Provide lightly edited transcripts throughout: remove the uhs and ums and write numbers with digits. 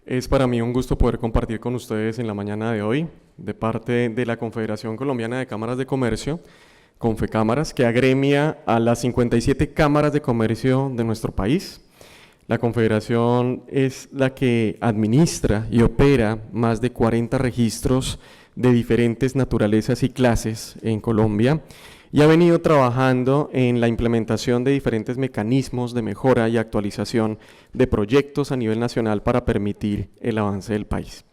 Es para mí un gusto poder compartir con ustedes en la mañana de hoy, de parte de la Confederación Colombiana de Cámaras de Comercio, Confecámaras, que agremia a las 57 cámaras de comercio de nuestro país. La Confederación es la que administra y opera más de 40 registros de diferentes naturalezas y clases en Colombia, y ha venido trabajando en la implementación de diferentes mecanismos de mejora y actualización de proyectos a nivel nacional para permitir el avance del país,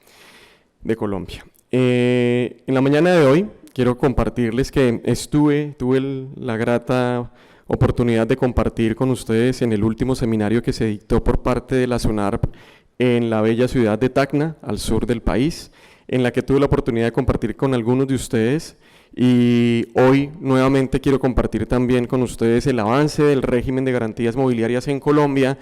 de Colombia. En la mañana de hoy quiero compartirles que tuve la grata oportunidad de compartir con ustedes en el último seminario que se dictó por parte de la SUNARP en la bella ciudad de Tacna, al sur del país, en la que tuve la oportunidad de compartir con algunos de ustedes. Y hoy nuevamente quiero compartir también con ustedes el avance del régimen de garantías mobiliarias en Colombia,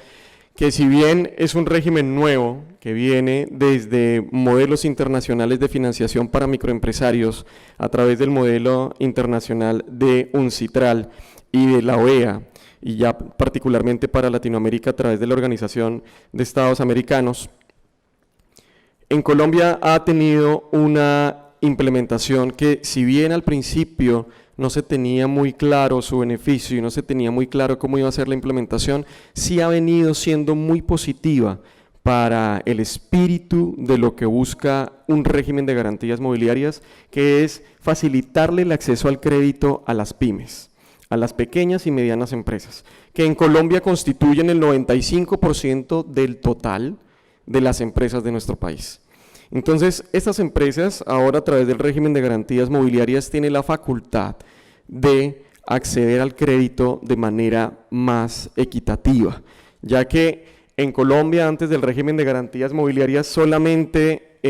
que si bien es un régimen nuevo que viene desde modelos internacionales de financiación para microempresarios a través del modelo internacional de UNCITRAL y de la OEA, y ya particularmente para Latinoamérica a través de la Organización de Estados Americanos, en Colombia ha tenido una implementación que, si bien al principio no se tenía muy claro su beneficio y no se tenía muy claro cómo iba a ser la implementación, sí ha venido siendo muy positiva para el espíritu de lo que busca un régimen de garantías mobiliarias, que es facilitarle el acceso al crédito a las pymes, a las pequeñas y medianas empresas, que en Colombia constituyen el 95% del total de las empresas de nuestro país. Entonces, estas empresas ahora a través del régimen de garantías mobiliarias tienen la facultad de acceder al crédito de manera más equitativa, ya que en Colombia antes del régimen de garantías mobiliarias solamente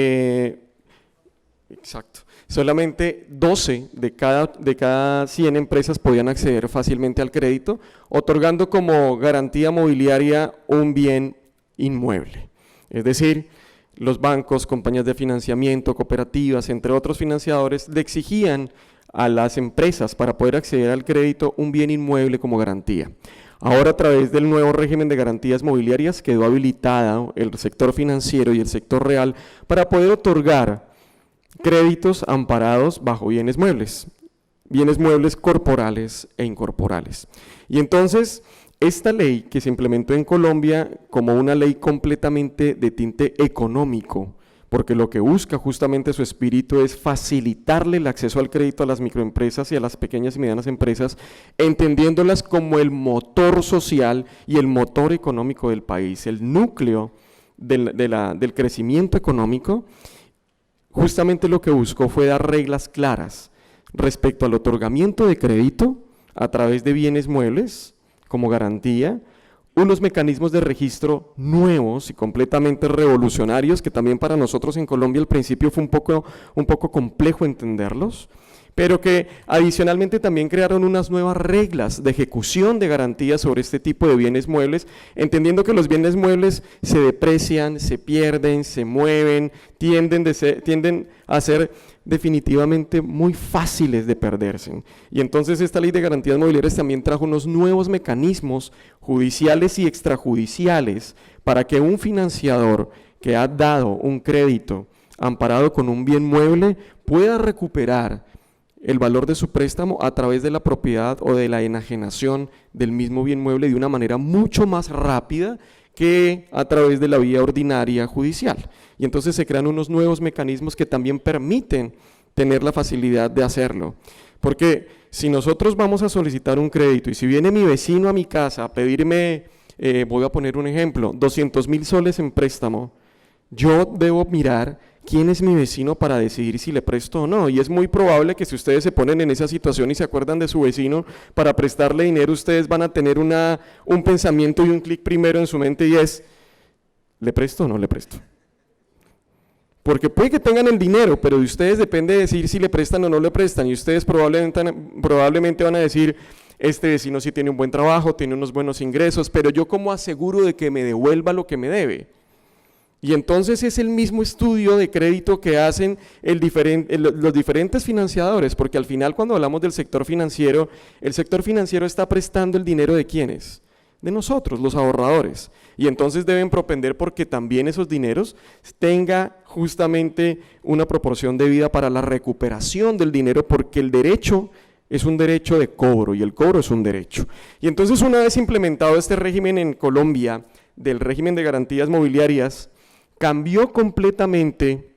12 de cada 100 empresas podían acceder fácilmente al crédito, otorgando como garantía mobiliaria un bien inmueble, es decir, los bancos, compañías de financiamiento, cooperativas, entre otros financiadores, le exigían a las empresas para poder acceder al crédito un bien inmueble como garantía. Ahora a través del nuevo régimen de garantías mobiliarias quedó habilitada el sector financiero y el sector real para poder otorgar créditos amparados bajo bienes muebles corporales e incorporales. Y entonces, esta ley que se implementó en Colombia como una ley completamente de tinte económico, porque lo que busca justamente su espíritu es facilitarle el acceso al crédito a las microempresas y a las pequeñas y medianas empresas, entendiéndolas como el motor social y el motor económico del país, el núcleo del crecimiento económico. Justamente lo que buscó fue dar reglas claras respecto al otorgamiento de crédito a través de bienes muebles como garantía, unos mecanismos de registro nuevos y completamente revolucionarios que también para nosotros en Colombia al principio fue un poco complejo entenderlos, pero que adicionalmente también crearon unas nuevas reglas de ejecución de garantías sobre este tipo de bienes muebles, entendiendo que los bienes muebles se deprecian, se pierden, se mueven, tienden a ser definitivamente muy fáciles de perderse. Y entonces esta ley de garantías mobiliarias también trajo unos nuevos mecanismos judiciales y extrajudiciales para que un financiador que ha dado un crédito amparado con un bien mueble pueda recuperar el valor de su préstamo a través de la propiedad o de la enajenación del mismo bien mueble de una manera mucho más rápida que a través de la vía ordinaria judicial. Y entonces se crean unos nuevos mecanismos que también permiten tener la facilidad de hacerlo. Porque si nosotros vamos a solicitar un crédito y si viene mi vecino a mi casa a pedirme, voy a poner un ejemplo, 200.000 soles en préstamo, yo debo mirar quién es mi vecino para decidir si le presto o no. Y es muy probable que si ustedes se ponen en esa situación y se acuerdan de su vecino para prestarle dinero, ustedes van a tener un pensamiento y un clic primero en su mente y es, ¿le presto o no le presto? Porque puede que tengan el dinero, pero de ustedes depende de decir si le prestan o no le prestan, y ustedes probablemente van a decir, este vecino sí tiene un buen trabajo, tiene unos buenos ingresos, pero yo ¿cómo aseguro de que me devuelva lo que me debe? Y entonces es el mismo estudio de crédito que hacen los diferentes financiadores, porque al final cuando hablamos del sector financiero, el sector financiero está prestando el dinero ¿de quiénes? de nosotros, los ahorradores. Y entonces deben propender porque también esos dineros tenga justamente una proporción debida para la recuperación del dinero, porque el derecho es un derecho de cobro y el cobro es un derecho. Y entonces, una vez implementado este régimen en Colombia, del régimen de garantías mobiliarias, cambió completamente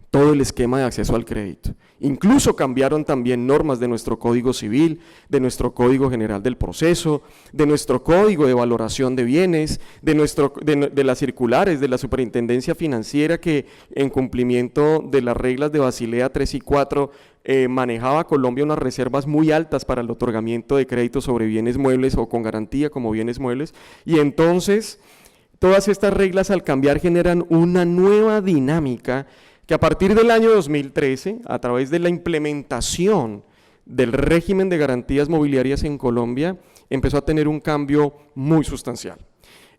todo el esquema de acceso al crédito. Incluso cambiaron también normas de nuestro Código Civil, de nuestro Código General del Proceso, de nuestro Código de Valoración de Bienes, de las circulares de la Superintendencia Financiera, que en cumplimiento de las reglas de Basilea 3 y 4 manejaba Colombia unas reservas muy altas para el otorgamiento de créditos sobre bienes muebles o con garantía como bienes muebles. Y entonces todas estas reglas, al cambiar, generan una nueva dinámica que a partir del año 2013, a través de la implementación del régimen de garantías mobiliarias en Colombia, empezó a tener un cambio muy sustancial.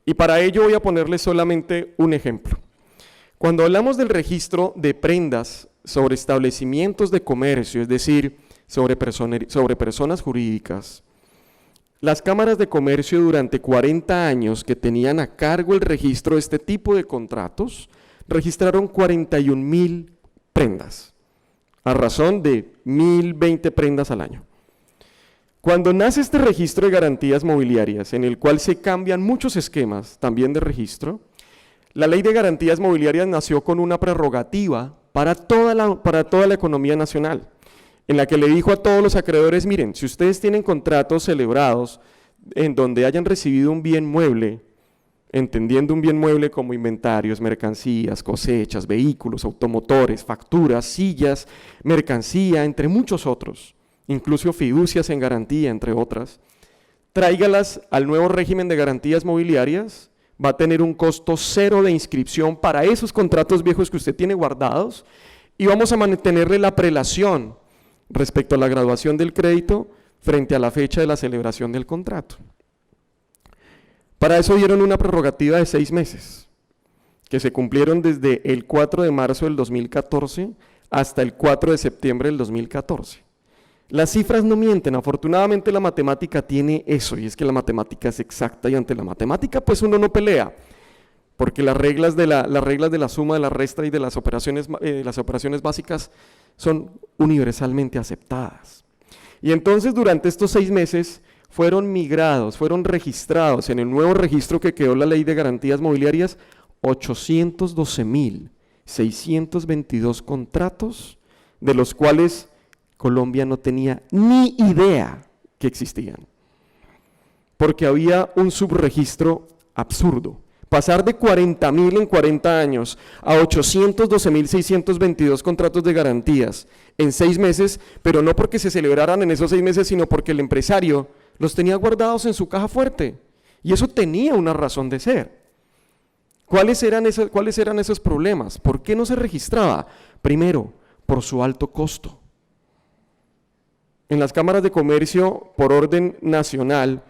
Y para ello voy a ponerles solamente un ejemplo. Cuando hablamos del registro de prendas sobre establecimientos de comercio, es decir, sobre personas jurídicas, las cámaras de comercio durante 40 años que tenían a cargo el registro de este tipo de contratos, registraron 41.000 prendas, a razón de 1.020 prendas al año. Cuando nace este registro de garantías mobiliarias, en el cual se cambian muchos esquemas también de registro, la ley de garantías mobiliarias nació con una prerrogativa para toda la economía nacional, en la que le dijo a todos los acreedores: miren, si ustedes tienen contratos celebrados en donde hayan recibido un bien mueble, entendiendo un bien mueble como inventarios, mercancías, cosechas, vehículos, automotores, facturas, sillas, mercancía, entre muchos otros, incluso fiducias en garantía, entre otras, tráigalas al nuevo régimen de garantías mobiliarias. Va a tener un costo cero de inscripción para esos contratos viejos que usted tiene guardados, y vamos a mantenerle la prelación respecto a la graduación del crédito frente a la fecha de la celebración del contrato. Para eso dieron una prerrogativa de 6 meses, que se cumplieron desde el 4 de marzo del 2014 hasta el 4 de septiembre del 2014. Las cifras no mienten, afortunadamente la matemática tiene eso, y es que la matemática es exacta, y ante la matemática pues uno no pelea, porque las reglas de la suma, de la resta y de las operaciones básicas son universalmente aceptadas. Y entonces durante estos 6 meses fueron migrados, fueron registrados en el nuevo registro que quedó la Ley de Garantías Mobiliarias 812.622 contratos, de los cuales Colombia no tenía ni idea que existían, porque había un subregistro absurdo. Pasar de 40.000 en 40 años a 812.622 contratos de garantías en 6 meses, pero no porque se celebraran en esos 6 meses, sino porque el empresario los tenía guardados en su caja fuerte, y eso tenía una razón de ser. ¿Cuáles eran esos problemas? ¿Por qué no se registraba? Primero, por su alto costo. En las cámaras de comercio, por orden nacional,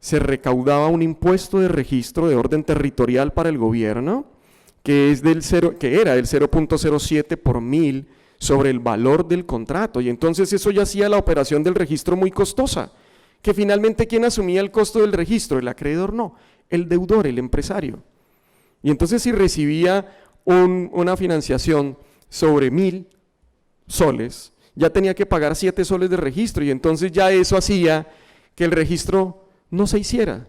se recaudaba un impuesto de registro de orden territorial para el gobierno, que era del 0.07 por 1000 sobre el valor del contrato, y entonces eso ya hacía la operación del registro muy costosa, que finalmente ¿quién asumía el costo del registro? El acreedor no, el deudor, el empresario. Y entonces si recibía una financiación sobre 1.000 soles, ya tenía que pagar 7 soles de registro, y entonces ya eso hacía que el registro no se hiciera.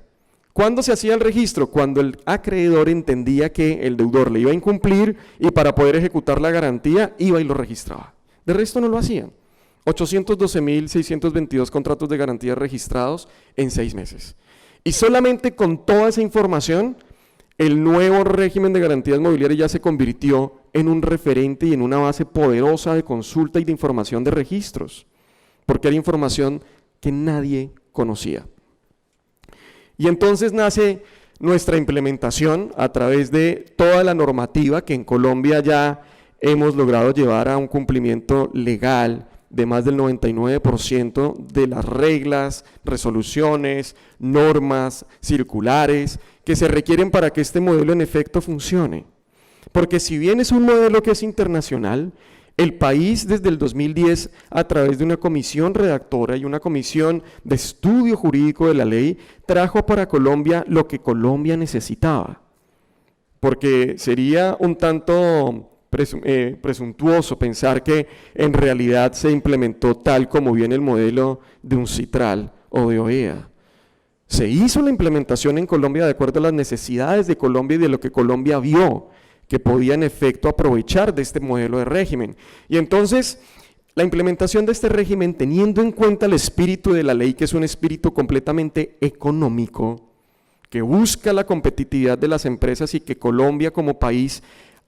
¿Cuándo se hacía el registro? Cuando el acreedor entendía que el deudor le iba a incumplir, y para poder ejecutar la garantía iba y lo registraba. De resto no lo hacían. 812.622 contratos de garantía registrados en 6 meses. Y solamente con toda esa información, el nuevo régimen de garantías mobiliarias ya se convirtió en un referente y en una base poderosa de consulta y de información de registros, porque era información que nadie conocía. Y entonces nace nuestra implementación a través de toda la normativa que en Colombia ya hemos logrado llevar a un cumplimiento legal de más del 99% de las reglas, resoluciones, normas, circulares que se requieren para que este modelo en efecto funcione. Porque si bien es un modelo que es internacional, El país desde el 2010, a través de una comisión redactora y una comisión de estudio jurídico de la ley, trajo para Colombia lo que Colombia necesitaba. Porque sería un tanto presuntuoso pensar que en realidad se implementó tal como viene el modelo de UNCITRAL o de OEA. Se hizo la implementación en Colombia de acuerdo a las necesidades de Colombia y de lo que Colombia vio que podía en efecto aprovechar de este modelo de régimen. Y entonces, la implementación de este régimen, teniendo en cuenta el espíritu de la ley, que es un espíritu completamente económico, que busca la competitividad de las empresas y que Colombia como país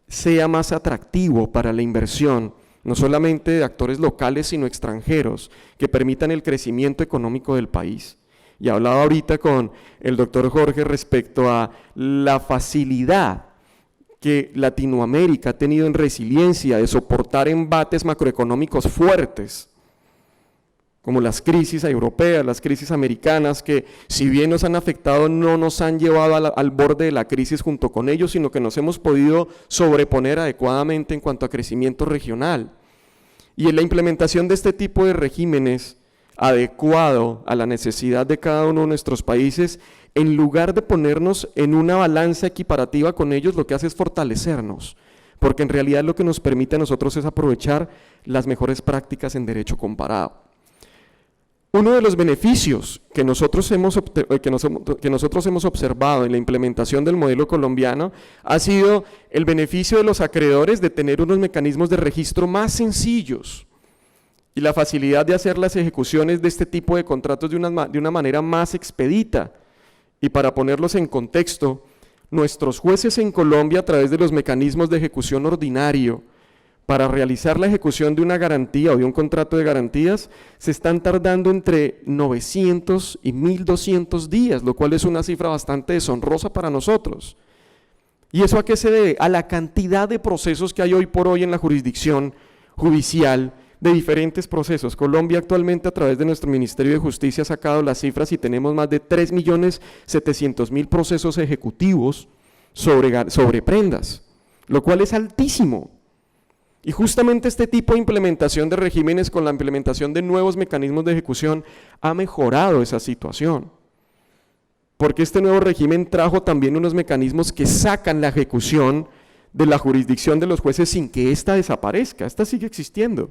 sea más atractivo para la inversión, no solamente de actores locales, sino extranjeros, que permitan el crecimiento económico del país. Y hablaba ahorita con el doctor Jorge respecto a la facilidad que Latinoamérica ha tenido en resiliencia de soportar embates macroeconómicos fuertes, como las crisis europeas, las crisis americanas, que si bien nos han afectado, no nos han llevado al borde de la crisis junto con ellos, sino que nos hemos podido sobreponer adecuadamente en cuanto a crecimiento regional. Y en la implementación de este tipo de regímenes, adecuado a la necesidad de cada uno de nuestros países, en lugar de ponernos en una balanza equiparativa con ellos, lo que hace es fortalecernos, porque en realidad lo que nos permite a nosotros es aprovechar las mejores prácticas en derecho comparado. Uno de los beneficios que nosotros hemos observado en la implementación del modelo colombiano ha sido el beneficio de los acreedores de tener unos mecanismos de registro más sencillos y la facilidad de hacer las ejecuciones de este tipo de contratos de una manera más expedita. Y para ponerlos en contexto, nuestros jueces en Colombia, a través de los mecanismos de ejecución ordinario, para realizar la ejecución de una garantía o de un contrato de garantías, se están tardando entre 900 y 1.200 días, lo cual es una cifra bastante deshonrosa para nosotros. ¿Y eso a qué se debe? A la cantidad de procesos que hay hoy por hoy en la jurisdicción judicial, de diferentes procesos. Colombia actualmente, a través de nuestro Ministerio de Justicia, ha sacado las cifras y tenemos más de 3.700.000 procesos ejecutivos sobre prendas, lo cual es altísimo. Y justamente este tipo de implementación de regímenes con la implementación de nuevos mecanismos de ejecución ha mejorado esa situación. Porque este nuevo régimen trajo también unos mecanismos que sacan la ejecución de la jurisdicción de los jueces sin que ésta desaparezca, esta sigue existiendo.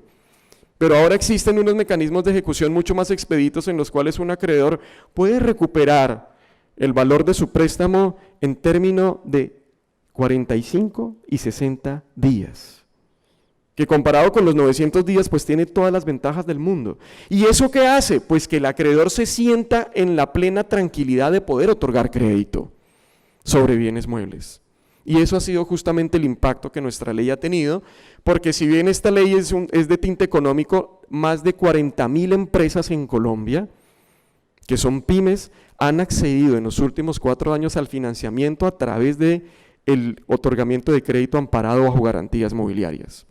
Pero ahora existen unos mecanismos de ejecución mucho más expeditos en los cuales un acreedor puede recuperar el valor de su préstamo en términos de 45 y 60 días. Que comparado con los 900 días, pues tiene todas las ventajas del mundo. ¿Y eso qué hace? Pues que el acreedor se sienta en la plena tranquilidad de poder otorgar crédito sobre bienes muebles. Y eso ha sido justamente el impacto que nuestra ley ha tenido, porque si bien esta ley es de tinte económico, más de 40.000 empresas en Colombia, que son pymes, han accedido en los últimos 4 años al financiamiento a través del otorgamiento de crédito amparado bajo garantías mobiliarias.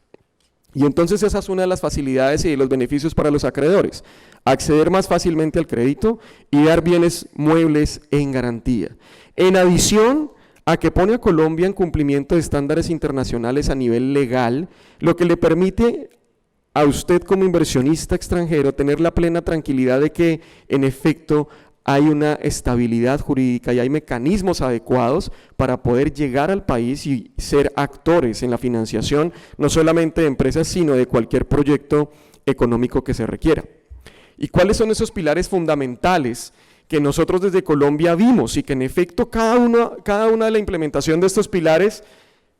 Y entonces esa es una de las facilidades y de los beneficios para los acreedores, acceder más fácilmente al crédito y dar bienes muebles en garantía. En adición a que pone a Colombia en cumplimiento de estándares internacionales a nivel legal, lo que le permite a usted como inversionista extranjero tener la plena tranquilidad de que en efecto hay una estabilidad jurídica y hay mecanismos adecuados para poder llegar al país y ser actores en la financiación, no solamente de empresas, sino de cualquier proyecto económico que se requiera. ¿Y cuáles son esos pilares fundamentales que nosotros desde Colombia vimos y que en efecto cada una de la implementación de estos pilares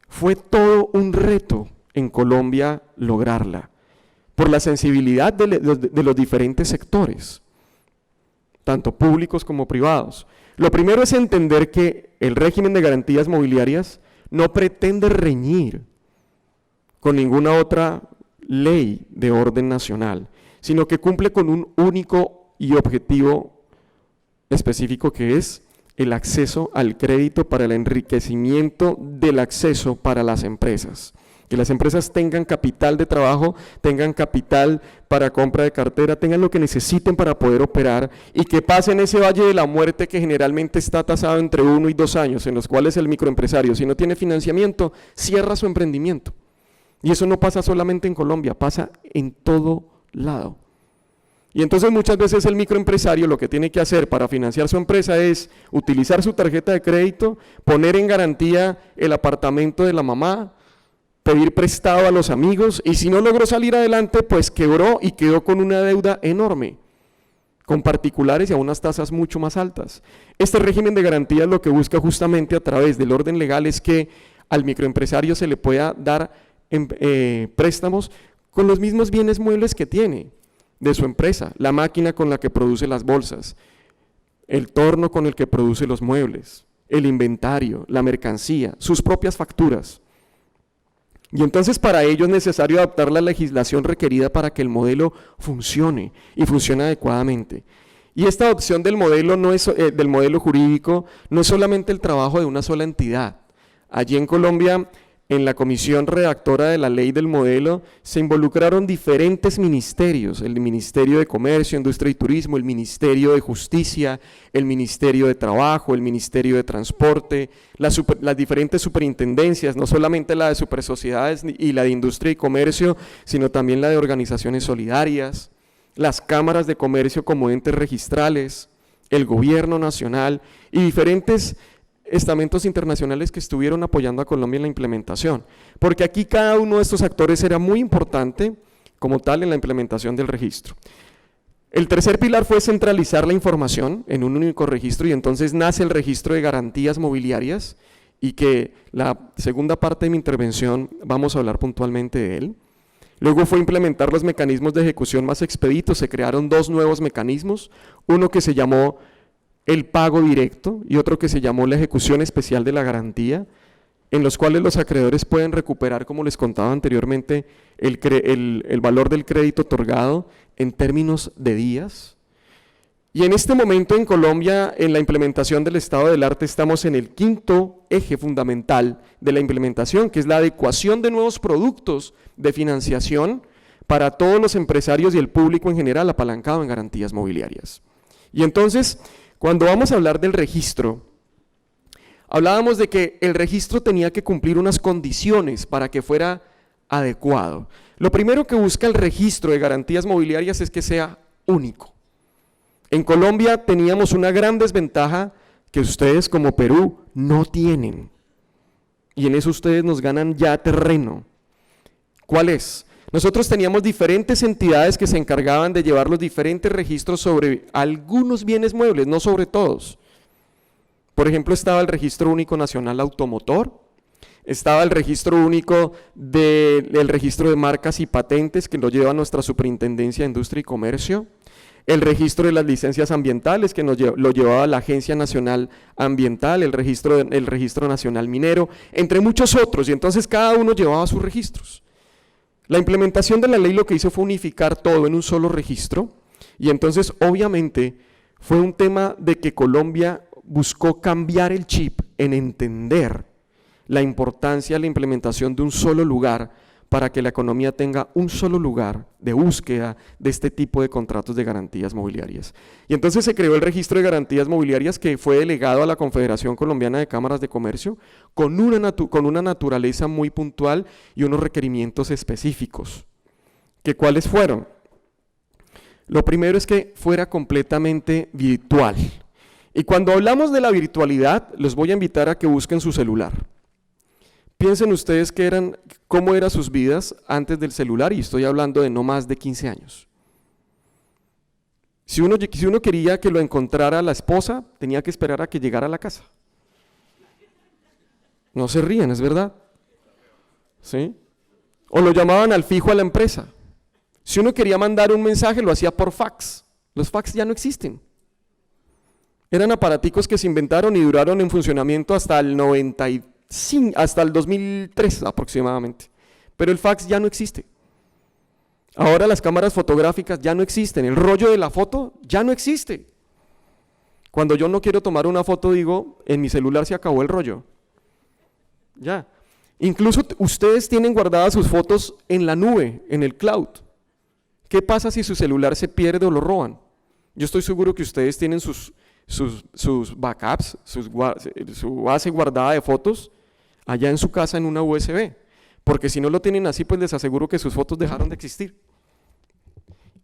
fue todo un reto en Colombia lograrla, por la sensibilidad de los diferentes sectores, tanto públicos como privados? Lo primero es entender que el régimen de garantías mobiliarias no pretende reñir con ninguna otra ley de orden nacional, sino que cumple con un único y objetivo específico, que es el acceso al crédito para el enriquecimiento del acceso para las empresas. Que las empresas tengan capital de trabajo, tengan capital para compra de cartera, tengan lo que necesiten para poder operar y que pasen ese valle de la muerte que generalmente está tasado entre 1 y 2 años, en los cuales el microempresario, si no tiene financiamiento, cierra su emprendimiento. Y eso no pasa solamente en Colombia, pasa en todo lado. Y entonces muchas veces el microempresario lo que tiene que hacer para financiar su empresa es utilizar su tarjeta de crédito, poner en garantía el apartamento de la mamá, pedir prestado a los amigos, y si no logró salir adelante, pues quebró y quedó con una deuda enorme, con particulares y a unas tasas mucho más altas. Este régimen de garantías lo que busca justamente a través del orden legal es que al microempresario se le pueda dar préstamos con los mismos bienes muebles que tiene de su empresa, la máquina con la que produce las bolsas, el torno con el que produce los muebles, el inventario, la mercancía, sus propias facturas. Y entonces para ello es necesario adaptar la legislación requerida para que el modelo funcione y funcione adecuadamente. Y esta adopción del modelo, del modelo jurídico no es solamente el trabajo de una sola entidad. Allí en Colombia, en la comisión redactora de la ley del modelo, se involucraron diferentes ministerios, el Ministerio de Comercio, Industria y Turismo, el Ministerio de Justicia, el Ministerio de Trabajo, el Ministerio de Transporte, las diferentes superintendencias, no solamente la de Supersociedades y la de Industria y Comercio, sino también la de Organizaciones Solidarias, las cámaras de comercio como entes registrales, el gobierno nacional y diferentes estamentos internacionales que estuvieron apoyando a Colombia en la implementación, porque aquí cada uno de estos actores era muy importante como tal en la implementación del registro. El tercer pilar fue centralizar la información en un único registro y entonces nace el registro de garantías mobiliarias y que la segunda parte de mi intervención vamos a hablar puntualmente de él. Luego fue implementar los mecanismos de ejecución más expeditos, se crearon dos nuevos mecanismos, uno que se llamó el pago directo y otro que se llamó la ejecución especial de la garantía, en los cuales los acreedores pueden recuperar, como les contaba anteriormente, el valor del crédito otorgado en términos de días. Y en este momento en Colombia, en la implementación del estado del arte, estamos en el quinto eje fundamental de la implementación, que es la adecuación de nuevos productos de financiación para todos los empresarios y el público en general apalancado en garantías mobiliarias. Y entonces, cuando vamos a hablar del registro, hablábamos de que el registro tenía que cumplir unas condiciones para que fuera adecuado. Lo primero que busca el registro de garantías mobiliarias es que sea único. En Colombia teníamos una gran desventaja que ustedes como Perú no tienen. Y en eso ustedes nos ganan ya terreno. ¿Cuál es? Nosotros teníamos diferentes entidades que se encargaban de llevar los diferentes registros sobre algunos bienes muebles, no sobre todos. Por ejemplo, estaba el Registro Único Nacional Automotor, estaba el Registro Único del Registro de Marcas y Patentes, que lo lleva nuestra Superintendencia de Industria y Comercio, el Registro de las Licencias Ambientales, que lo llevaba la Agencia Nacional Ambiental, el Registro Nacional Minero, entre muchos otros, y entonces cada uno llevaba sus registros. La implementación de la ley lo que hizo fue unificar todo en un solo registro y entonces obviamente fue un tema de que Colombia buscó cambiar el chip en entender la importancia de la implementación de un solo lugar para que la economía tenga un solo lugar de búsqueda de este tipo de contratos de garantías mobiliarias. Y entonces se creó el registro de garantías mobiliarias que fue delegado a la Confederación Colombiana de Cámaras de Comercio con una naturaleza muy puntual y unos requerimientos específicos. ¿Cuáles fueron? Lo primero es que fuera completamente virtual. Y cuando hablamos de la virtualidad, los voy a invitar a que busquen su celular. Piensen ustedes cómo eran sus vidas antes del celular, y estoy hablando de no más de 15 años. Si uno quería que lo encontrara la esposa, tenía que esperar a que llegara a la casa. No se rían, es verdad. ¿Sí? O lo llamaban al fijo a la empresa. Si uno quería mandar un mensaje, lo hacía por fax. Los fax ya no existen. Eran aparaticos que se inventaron y duraron en funcionamiento hasta el 2003 aproximadamente, pero el fax ya no existe. Ahora las cámaras fotográficas ya no existen, el rollo de la foto ya no existe. Cuando yo no quiero tomar una foto digo, en mi celular se acabó el rollo. Ya. Incluso ustedes tienen guardadas sus fotos en la nube, en el cloud. ¿Qué pasa si su celular se pierde o lo roban? Yo estoy seguro que ustedes tienen sus backups, su base guardada de fotos allá en su casa en una USB, porque si no lo tienen así, pues les aseguro que sus fotos dejaron de existir.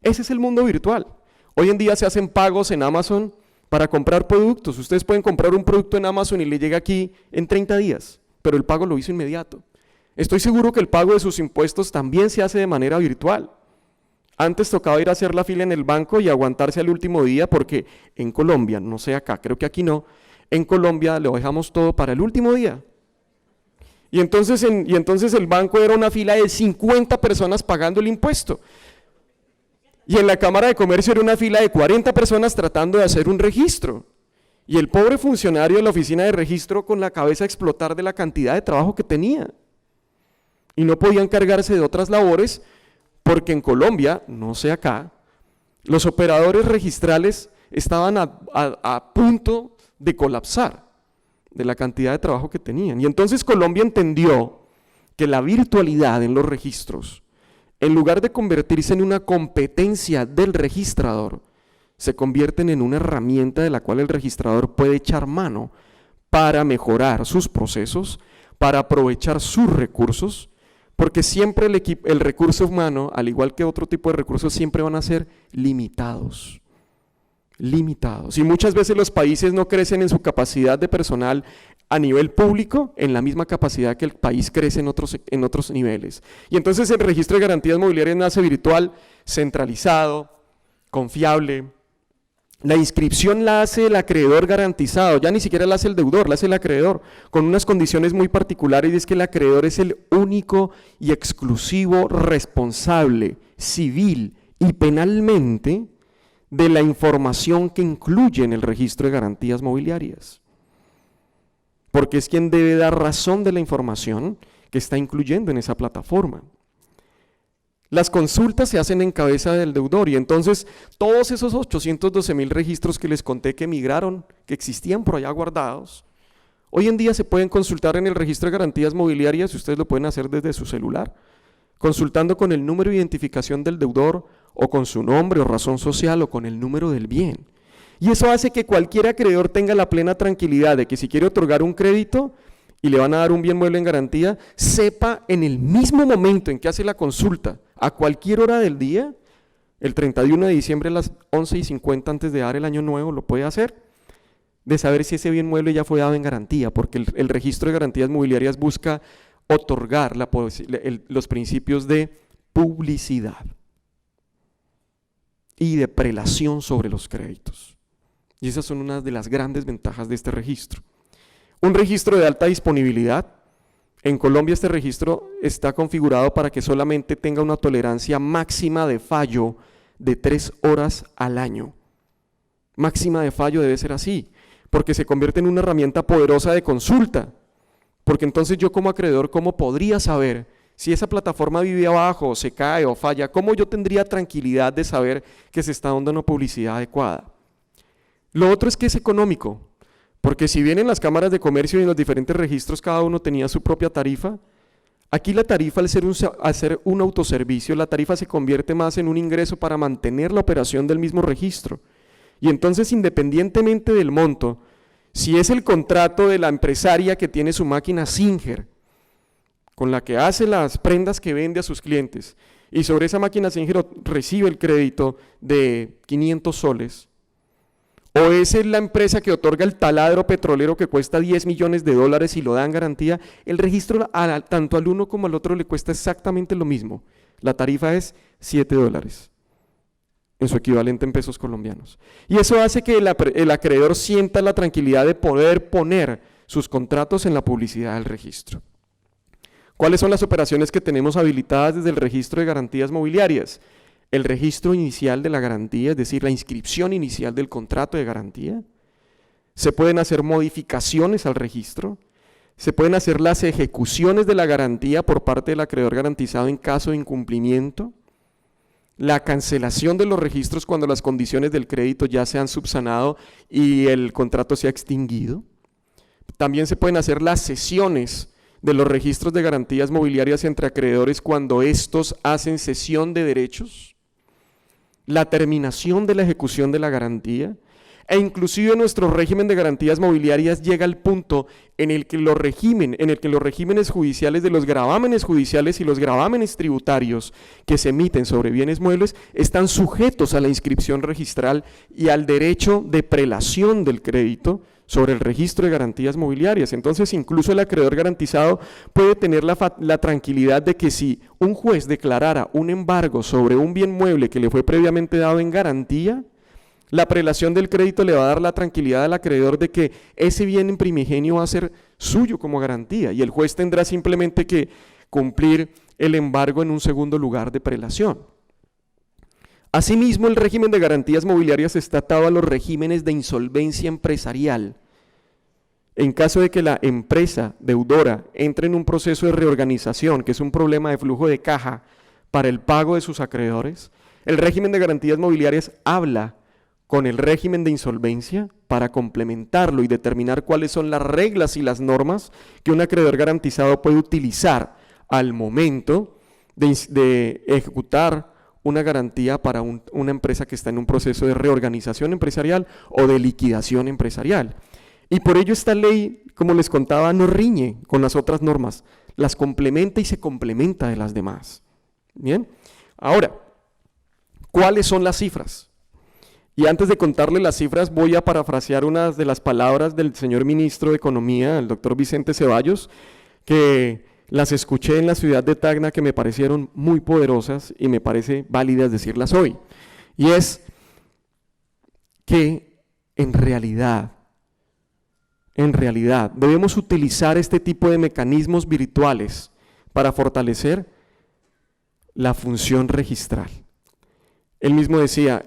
Ese es el mundo virtual. Hoy en día se hacen pagos en Amazon para comprar productos. Ustedes pueden comprar un producto en Amazon y le llega aquí en 30 días, pero el pago lo hizo inmediato. Estoy seguro que el pago de sus impuestos también se hace de manera virtual. Antes tocaba ir a hacer la fila en el banco y aguantarse al último día porque en Colombia, no sé acá, creo que aquí no, en Colombia lo dejamos todo para el último día. Y entonces el banco era una fila de 50 personas pagando el impuesto. Y en la Cámara de Comercio era una fila de 40 personas tratando de hacer un registro. Y el pobre funcionario de la oficina de registro con la cabeza a explotar de la cantidad de trabajo que tenía. Y no podía encargarse de otras labores porque en Colombia, no sé acá, los operadores registrales estaban a punto de colapsar de la cantidad de trabajo que tenían. Y entonces Colombia entendió que la virtualidad en los registros, en lugar de convertirse en una competencia del registrador, se convierten en una herramienta de la cual el registrador puede echar mano para mejorar sus procesos, para aprovechar sus recursos, porque siempre el recurso humano, al igual que otro tipo de recursos, siempre van a ser limitados. Y muchas veces los países no crecen en su capacidad de personal a nivel público en la misma capacidad que el país crece en otros niveles. Y entonces el registro de garantías mobiliarias nace virtual, centralizado, confiable. La inscripción la hace el acreedor garantizado, ya ni siquiera la hace el deudor, la hace el acreedor, con unas condiciones muy particulares, y es que el acreedor es el único y exclusivo responsable civil y penalmente de la información que incluye en el registro de garantías mobiliarias, porque es quien debe dar razón de la información que está incluyendo en esa plataforma. Las consultas se hacen en cabeza del deudor y entonces todos esos 812.000 registros que les conté que migraron, que existían por allá guardados, hoy en día se pueden consultar en el registro de garantías mobiliarias y ustedes lo pueden hacer desde su celular, consultando con el número de identificación del deudor o con su nombre o razón social o con el número del bien. Y eso hace que cualquier acreedor tenga la plena tranquilidad de que si quiere otorgar un crédito y le van a dar un bien mueble en garantía, sepa en el mismo momento en que hace la consulta, a cualquier hora del día, el 31 de diciembre a las 11:50 antes de dar el año nuevo, lo puede hacer, de saber si ese bien mueble ya fue dado en garantía, porque el registro de garantías mobiliarias busca otorgar los principios de publicidad y de prelación sobre los créditos. Y esas son unas de las grandes ventajas de este registro. Un registro de alta disponibilidad. En Colombia este registro está configurado para que solamente tenga una tolerancia máxima de fallo de 3 horas al año. Máxima de fallo debe ser así, porque se convierte en una herramienta poderosa de consulta. Porque entonces yo como acreedor, ¿cómo podría saber si esa plataforma vive abajo, o se cae o falla? ¿Cómo yo tendría tranquilidad de saber que se está dando una publicidad adecuada? Lo otro es que es económico. Porque si bien en las cámaras de comercio y en los diferentes registros cada uno tenía su propia tarifa, aquí la tarifa al ser un autoservicio, la tarifa se convierte más en un ingreso para mantener la operación del mismo registro. Y entonces independientemente del monto, si es el contrato de la empresaria que tiene su máquina Singer, con la que hace las prendas que vende a sus clientes, y sobre esa máquina Singer recibe el crédito de 500 soles, o es la empresa que otorga el taladro petrolero que cuesta $10 millones y lo da en garantía, el registro tanto al uno como al otro le cuesta exactamente lo mismo. La tarifa es $7, en su equivalente en pesos colombianos. Y eso hace que el acreedor sienta la tranquilidad de poder poner sus contratos en la publicidad del registro. ¿Cuáles son las operaciones que tenemos habilitadas desde el registro de garantías mobiliarias? El registro inicial de la garantía, es decir, la inscripción inicial del contrato de garantía. Se pueden hacer modificaciones al registro, se pueden hacer las ejecuciones de la garantía por parte del acreedor garantizado en caso de incumplimiento, la cancelación de los registros cuando las condiciones del crédito ya se han subsanado y el contrato se ha extinguido. También se pueden hacer las cesiones de los registros de garantías mobiliarias entre acreedores cuando estos hacen cesión de derechos, la terminación de la ejecución de la garantía, E inclusive nuestro régimen de garantías mobiliarias llega al punto en el que los regímenes judiciales de los gravámenes judiciales y los gravámenes tributarios que se emiten sobre bienes muebles están sujetos a la inscripción registral y al derecho de prelación del crédito sobre el registro de garantías mobiliarias. Entonces, incluso el acreedor garantizado puede tener la tranquilidad de que si un juez declarara un embargo sobre un bien mueble que le fue previamente dado en garantía, la prelación del crédito le va a dar la tranquilidad al acreedor de que ese bien en primigenio va a ser suyo como garantía y el juez tendrá simplemente que cumplir el embargo en un segundo lugar de prelación. Asimismo, el régimen de garantías mobiliarias está atado a los regímenes de insolvencia empresarial. En caso de que la empresa deudora entre en un proceso de reorganización, que es un problema de flujo de caja para el pago de sus acreedores, el régimen de garantías mobiliarias habla con el régimen de insolvencia para complementarlo y determinar cuáles son las reglas y las normas que un acreedor garantizado puede utilizar al momento de ejecutar una garantía para una empresa que está en un proceso de reorganización empresarial o de liquidación empresarial. Y por ello esta ley, como les contaba, no riñe con las otras normas, las complementa y se complementa de las demás. Bien, ahora, ¿cuáles son las cifras? Y antes de contarle las cifras, voy a parafrasear unas de las palabras del señor ministro de Economía, el doctor Vicente Ceballos, que las escuché en la ciudad de Tacna, que me parecieron muy poderosas y me parece válidas decirlas hoy. Y es que en realidad, debemos utilizar este tipo de mecanismos virtuales para fortalecer la función registral. Él mismo decía,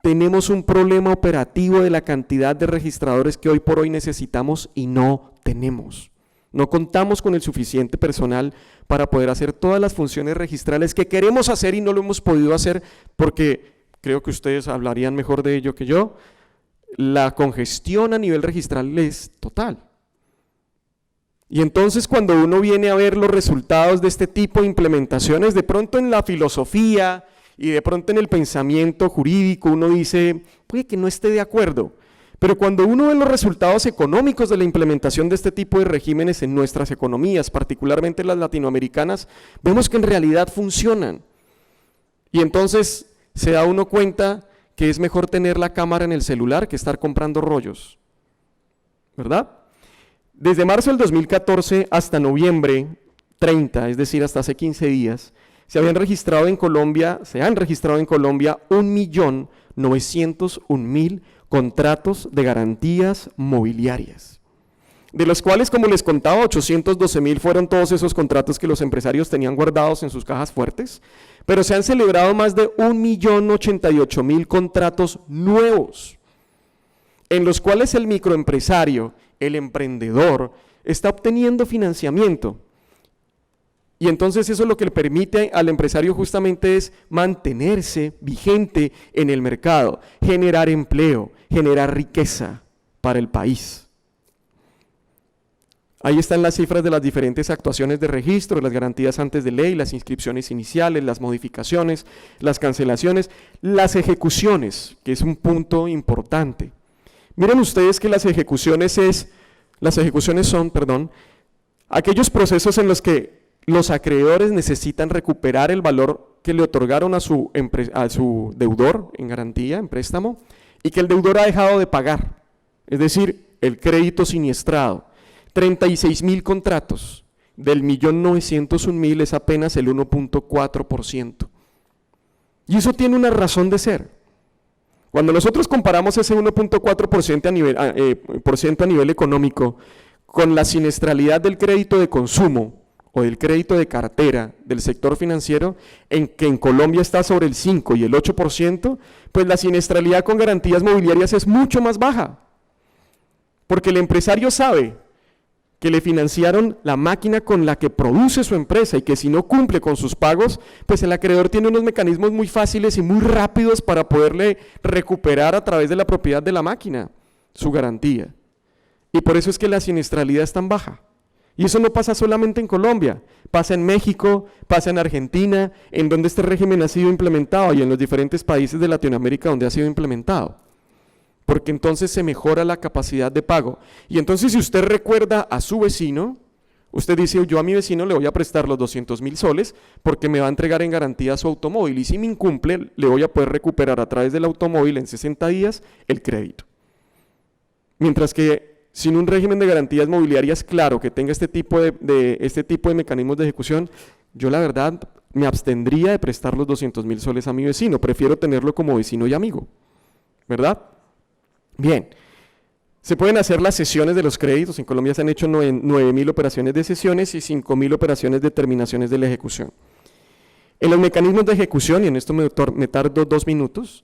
tenemos un problema operativo de la cantidad de registradores que hoy por hoy necesitamos y no tenemos. No contamos con el suficiente personal para poder hacer todas las funciones registrales que queremos hacer y no lo hemos podido hacer porque, creo que ustedes hablarían mejor de ello que yo, la congestión a nivel registral es total. Y entonces cuando uno viene a ver los resultados de este tipo de implementaciones, de pronto en la filosofía y de pronto en el pensamiento jurídico uno dice, puede que no esté de acuerdo, pero cuando uno ve los resultados económicos de la implementación de este tipo de regímenes en nuestras economías, particularmente las latinoamericanas, vemos que en realidad funcionan. Y entonces se da uno cuenta que es mejor tener la cámara en el celular que estar comprando rollos, ¿verdad? Desde marzo del 2014 hasta noviembre 30, es decir, hasta hace 15 días, se han registrado en Colombia 1.901.000 contratos de garantías mobiliarias, de los cuales, como les contaba, 812.000 fueron todos esos contratos que los empresarios tenían guardados en sus cajas fuertes, pero se han celebrado más de 1.088.000 contratos nuevos, en los cuales el microempresario, el emprendedor, está obteniendo financiamiento. Y entonces eso lo que le permite al empresario justamente es mantenerse vigente en el mercado, generar empleo, generar riqueza para el país. Ahí están las cifras de las diferentes actuaciones de registro, las garantías antes de ley, las inscripciones iniciales, las modificaciones, las cancelaciones, las ejecuciones, que es un punto importante. Miren ustedes que las ejecuciones son aquellos procesos en los que los acreedores necesitan recuperar el valor que le otorgaron a su deudor en garantía, en préstamo, y que el deudor ha dejado de pagar, es decir, el crédito siniestrado. 36.000 contratos, del 1.901.000 es apenas el 1.4%. Y eso tiene una razón de ser. Cuando nosotros comparamos ese 1.4% a nivel económico con la siniestralidad del crédito de consumo, o del crédito de cartera del sector financiero, que en Colombia está sobre el 5 y el 8%, pues la siniestralidad con garantías mobiliarias es mucho más baja, porque el empresario sabe que le financiaron la máquina con la que produce su empresa y que si no cumple con sus pagos, pues el acreedor tiene unos mecanismos muy fáciles y muy rápidos para poderle recuperar a través de la propiedad de la máquina su garantía. Y por eso es que la siniestralidad es tan baja. Y eso no pasa solamente en Colombia, pasa en México, pasa en Argentina, en donde este régimen ha sido implementado y en los diferentes países de Latinoamérica donde ha sido implementado. porque entonces se mejora la capacidad de pago. Y entonces si usted recuerda a su vecino, usted dice, yo a mi vecino le voy a prestar los 200.000 soles porque me va a entregar en garantía su automóvil, y si me incumple, le voy a poder recuperar a través del automóvil en 60 días el crédito. Mientras que sin un régimen de garantías mobiliarias claro que tenga este tipo de mecanismos de ejecución, yo la verdad me abstendría de prestar los 200.000 soles a mi vecino, prefiero tenerlo como vecino y amigo, ¿verdad? Bien, se pueden hacer las cesiones de los créditos. En Colombia se han hecho 9.000 operaciones de cesiones y 5.000 operaciones de terminaciones de la ejecución. En los mecanismos de ejecución, y en esto me tardo 2 minutos,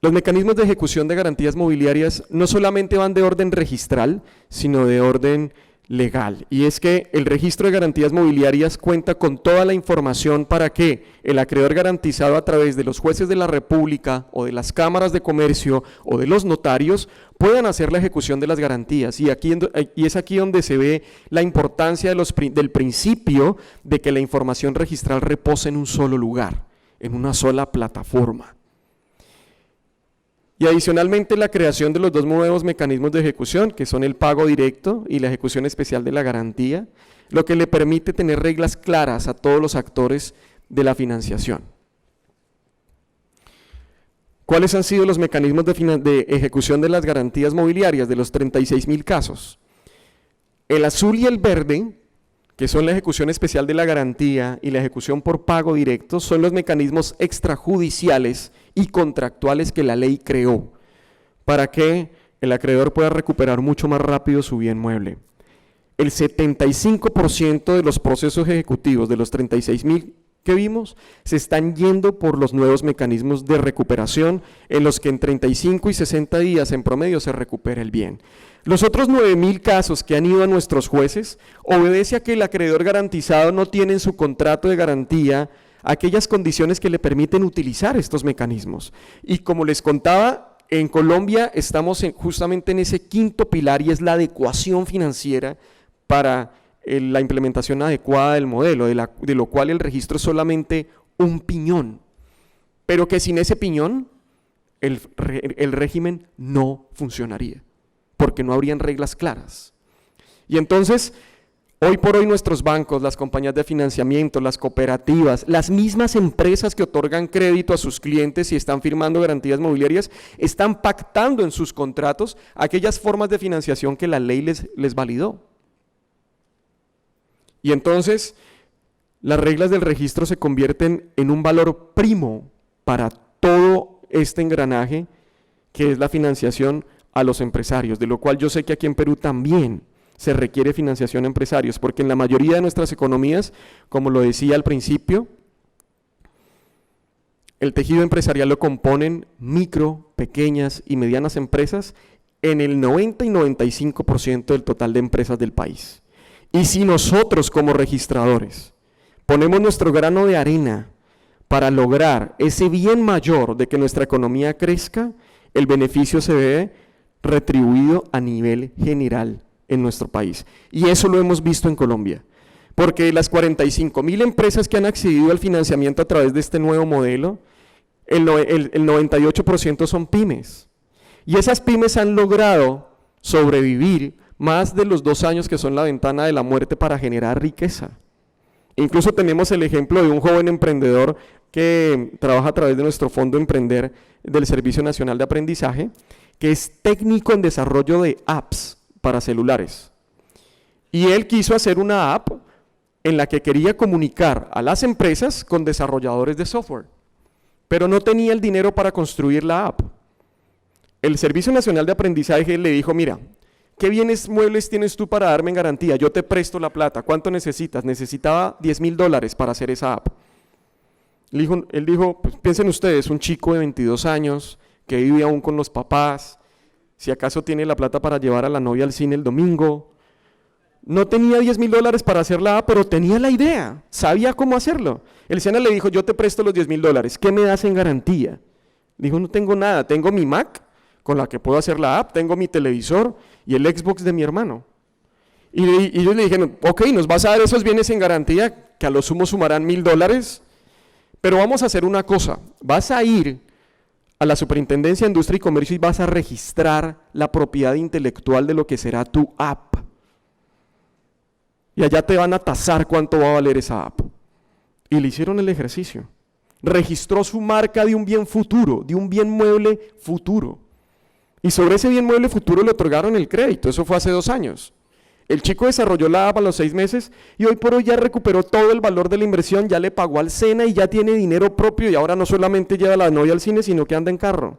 los mecanismos de ejecución de garantías mobiliarias no solamente van de orden registral, sino de orden legal. Y es que el registro de garantías mobiliarias cuenta con toda la información para que el acreedor garantizado, a través de los jueces de la República o de las cámaras de comercio o de los notarios, puedan hacer la ejecución de las garantías. Y es aquí donde se ve la importancia del principio de que la información registral repose en un solo lugar, en una sola plataforma. Y adicionalmente la creación de los 2 nuevos mecanismos de ejecución, que son el pago directo y la ejecución especial de la garantía, lo que le permite tener reglas claras a todos los actores de la financiación. ¿Cuáles han sido los mecanismos de ejecución de las garantías mobiliarias de los 36.000 casos? El azul y el verde, que son la ejecución especial de la garantía y la ejecución por pago directo, son los mecanismos extrajudiciales y contractuales que la ley creó para que el acreedor pueda recuperar mucho más rápido su bien mueble. El 75% de los procesos ejecutivos de los 36.000 que vimos se están yendo por los nuevos mecanismos de recuperación, en los que en 35 y 60 días en promedio se recupera el bien. Los otros 9.000 casos que han ido a nuestros jueces obedece a que el acreedor garantizado no tiene en su contrato de garantía aquellas condiciones que le permiten utilizar estos mecanismos. Y como les contaba, en Colombia estamos justamente en ese quinto pilar, y es la adecuación financiera para la implementación adecuada del modelo, de lo cual el registro es solamente un piñón, pero que sin ese piñón el régimen no funcionaría, porque no habrían reglas claras. Y entonces, hoy por hoy nuestros bancos, las compañías de financiamiento, las cooperativas, las mismas empresas que otorgan crédito a sus clientes y están firmando garantías mobiliarias, están pactando en sus contratos aquellas formas de financiación que la ley les validó. Y entonces, las reglas del registro se convierten en un valor primo para todo este engranaje que es la financiación a los empresarios, de lo cual yo sé que aquí en Perú también se requiere financiación a empresarios, porque en la mayoría de nuestras economías, como lo decía al principio, el tejido empresarial lo componen micro, pequeñas y medianas empresas en el 90 y 95% del total de empresas del país. Y si nosotros como registradores ponemos nuestro grano de arena para lograr ese bien mayor de que nuestra economía crezca, el beneficio se ve retribuido a nivel general en nuestro país. Y eso lo hemos visto en Colombia, porque las 45.000 empresas que han accedido al financiamiento a través de este nuevo modelo, el 98% son pymes. Y esas pymes han logrado sobrevivir más de los 2 años que son la ventana de la muerte para generar riqueza. Incluso tenemos el ejemplo de un joven emprendedor que trabaja a través de nuestro Fondo Emprender del Servicio Nacional de Aprendizaje, que es técnico en desarrollo de apps para celulares. Y él quiso hacer una app en la que quería comunicar a las empresas con desarrolladores de software, pero no tenía el dinero para construir la app. El Servicio Nacional de Aprendizaje le dijo, mira, ¿qué bienes muebles tienes tú para darme en garantía? Yo te presto la plata. ¿Cuánto necesitas? Necesitaba $10.000 para hacer esa app. Él dijo, pues, piensen ustedes, un chico de 22 años que vive aún con los papás, si acaso tiene la plata para llevar a la novia al cine el domingo. No tenía $10.000 para hacer la app, pero tenía la idea, sabía cómo hacerlo. El SENA le dijo, yo te presto los $10.000, ¿qué me das en garantía? Dijo, no tengo nada, tengo mi Mac con la que puedo hacer la app, tengo mi televisor y el Xbox de mi hermano. Y ellos le dijeron, ok, nos vas a dar esos bienes en garantía, que a lo sumo sumarán $1.000, pero vamos a hacer una cosa, vas a ir a la Superintendencia de Industria y Comercio y vas a registrar la propiedad intelectual de lo que será tu app. Y allá te van a tasar cuánto va a valer esa app. Y le hicieron el ejercicio. Registró su marca de un bien futuro, de un bien mueble futuro. Y sobre ese bien mueble futuro le otorgaron el crédito. Eso fue hace 2 años. El chico desarrolló la app a los 6 meses y hoy por hoy ya recuperó todo el valor de la inversión, ya le pagó al SENA y ya tiene dinero propio y ahora no solamente lleva a la novia al cine, sino que anda en carro.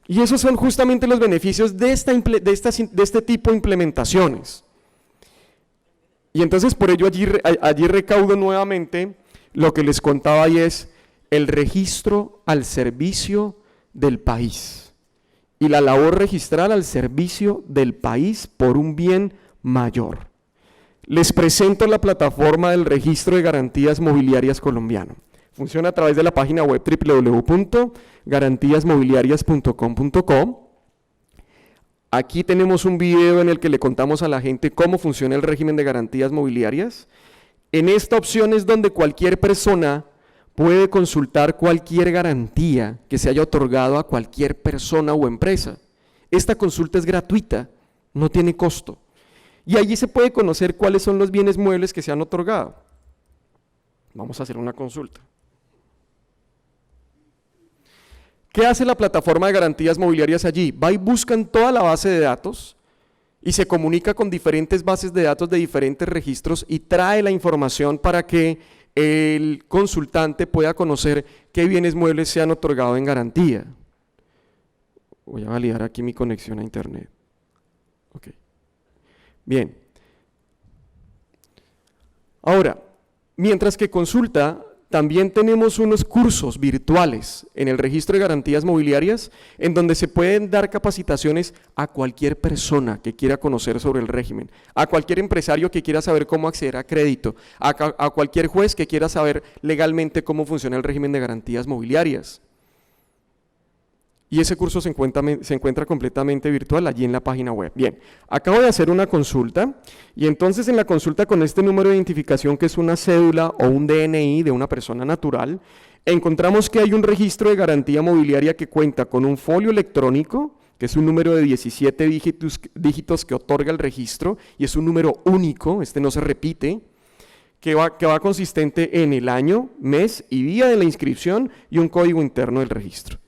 Y esos son justamente los beneficios de este tipo de implementaciones. Y entonces por ello allí recaudo nuevamente lo que les contaba y es el registro al servicio del país y la labor registral al servicio del país por un bien mayor. Les presento la plataforma del Registro de Garantías Mobiliarias colombiano. Funciona a través de la página web www.garantiasmobiliarias.com.co. Aquí tenemos un video en el que le contamos a la gente cómo funciona el régimen de garantías mobiliarias. En esta opción es donde cualquier persona puede consultar cualquier garantía que se haya otorgado a cualquier persona o empresa. Esta consulta es gratuita, no tiene costo. Y allí se puede conocer cuáles son los bienes muebles que se han otorgado. Vamos a hacer una consulta. ¿Qué hace la plataforma de garantías mobiliarias allí? Va y busca en toda la base de datos y se comunica con diferentes bases de datos de diferentes registros y trae la información para que el consultante pueda conocer qué bienes muebles se han otorgado en garantía. Voy a validar aquí mi conexión a internet. Ok. Bien. Ahora, mientras que consulta, también tenemos unos cursos virtuales en el registro de garantías mobiliarias en donde se pueden dar capacitaciones a cualquier persona que quiera conocer sobre el régimen, a cualquier empresario que quiera saber cómo acceder a crédito, a cualquier juez que quiera saber legalmente cómo funciona el régimen de garantías mobiliarias. Y ese curso se encuentra completamente virtual allí en la página web. Bien, acabo de hacer una consulta y entonces en la consulta con este número de identificación que es una cédula o un DNI de una persona natural, encontramos que hay un registro de garantía mobiliaria que cuenta con un folio electrónico, que es un número de 17 dígitos que otorga el registro y es un número único, este no se repite, que va consistente en el año, mes y día de la inscripción y un código interno del registro.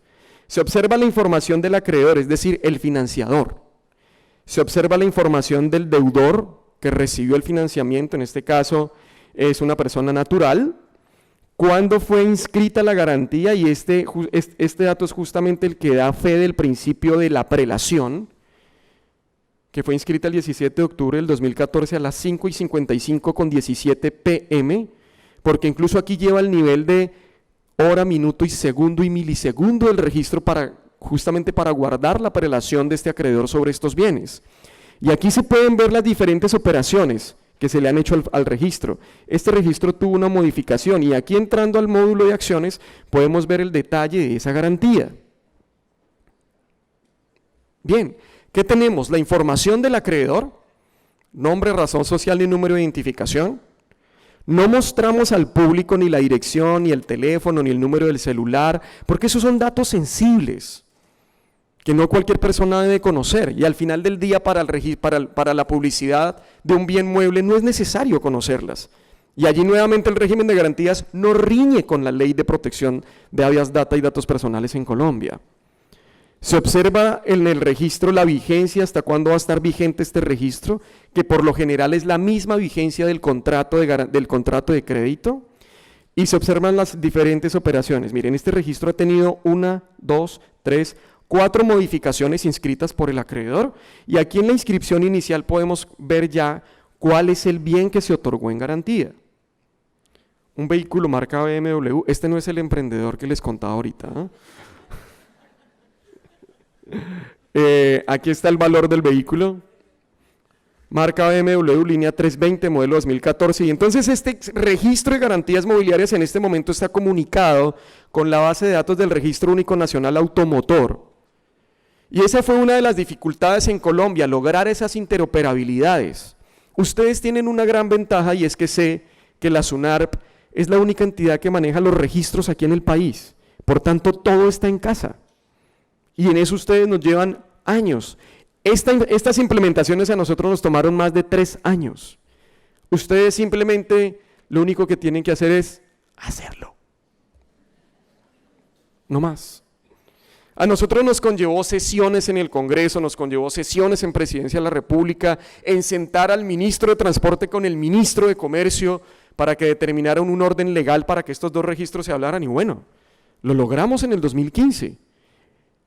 Se observa la información del acreedor, es decir, el financiador. Se observa la información del deudor que recibió el financiamiento, en este caso es una persona natural, cuándo fue inscrita la garantía y este dato es justamente el que da fe del principio de la prelación, que fue inscrita el 17 de octubre del 2014 a las 5:55:17 p.m., porque incluso aquí lleva el nivel de hora, minuto y segundo y milisegundo del registro justamente para guardar la prelación de este acreedor sobre estos bienes. Y aquí se pueden ver las diferentes operaciones que se le han hecho al registro. Este registro tuvo una modificación y aquí entrando al módulo de acciones podemos ver el detalle de esa garantía. Bien, ¿qué tenemos? La información del acreedor, nombre, razón social y número de identificación. No mostramos al público ni la dirección, ni el teléfono, ni el número del celular, porque esos son datos sensibles que no cualquier persona debe conocer. Y al final del día, para la publicidad de un bien mueble, no es necesario conocerlas. Y allí nuevamente el régimen de garantías no riñe con la ley de protección de habeas data y datos personales en Colombia. Se observa en el registro la vigencia, hasta cuándo va a estar vigente este registro, que por lo general es la misma vigencia del contrato de crédito, y se observan las diferentes operaciones. Miren, este registro ha tenido 1, 2, 3, 4 modificaciones inscritas por el acreedor, y aquí en la inscripción inicial podemos ver ya cuál es el bien que se otorgó en garantía. Un vehículo marca BMW, este no es el emprendedor que les contaba ahorita, ¿eh? Aquí está el valor del vehículo, marca BMW, línea 320, modelo 2014, y entonces este registro de garantías mobiliarias en este momento está comunicado con la base de datos del Registro Único Nacional Automotor. Y esa fue una de las dificultades en Colombia, lograr esas interoperabilidades. Ustedes tienen una gran ventaja y es que sé que la SUNARP es la única entidad que maneja los registros aquí en el país. Por tanto, todo está en casa. Y en eso ustedes nos llevan años. Estas implementaciones a nosotros nos tomaron más de 3 años. Ustedes simplemente lo único que tienen que hacer es hacerlo. No más. A nosotros nos conllevó sesiones en el Congreso, nos conllevó sesiones en Presidencia de la República, en sentar al ministro de Transporte con el ministro de Comercio para que determinaran un orden legal para que estos 2 registros se hablaran, y bueno, lo logramos en el 2015.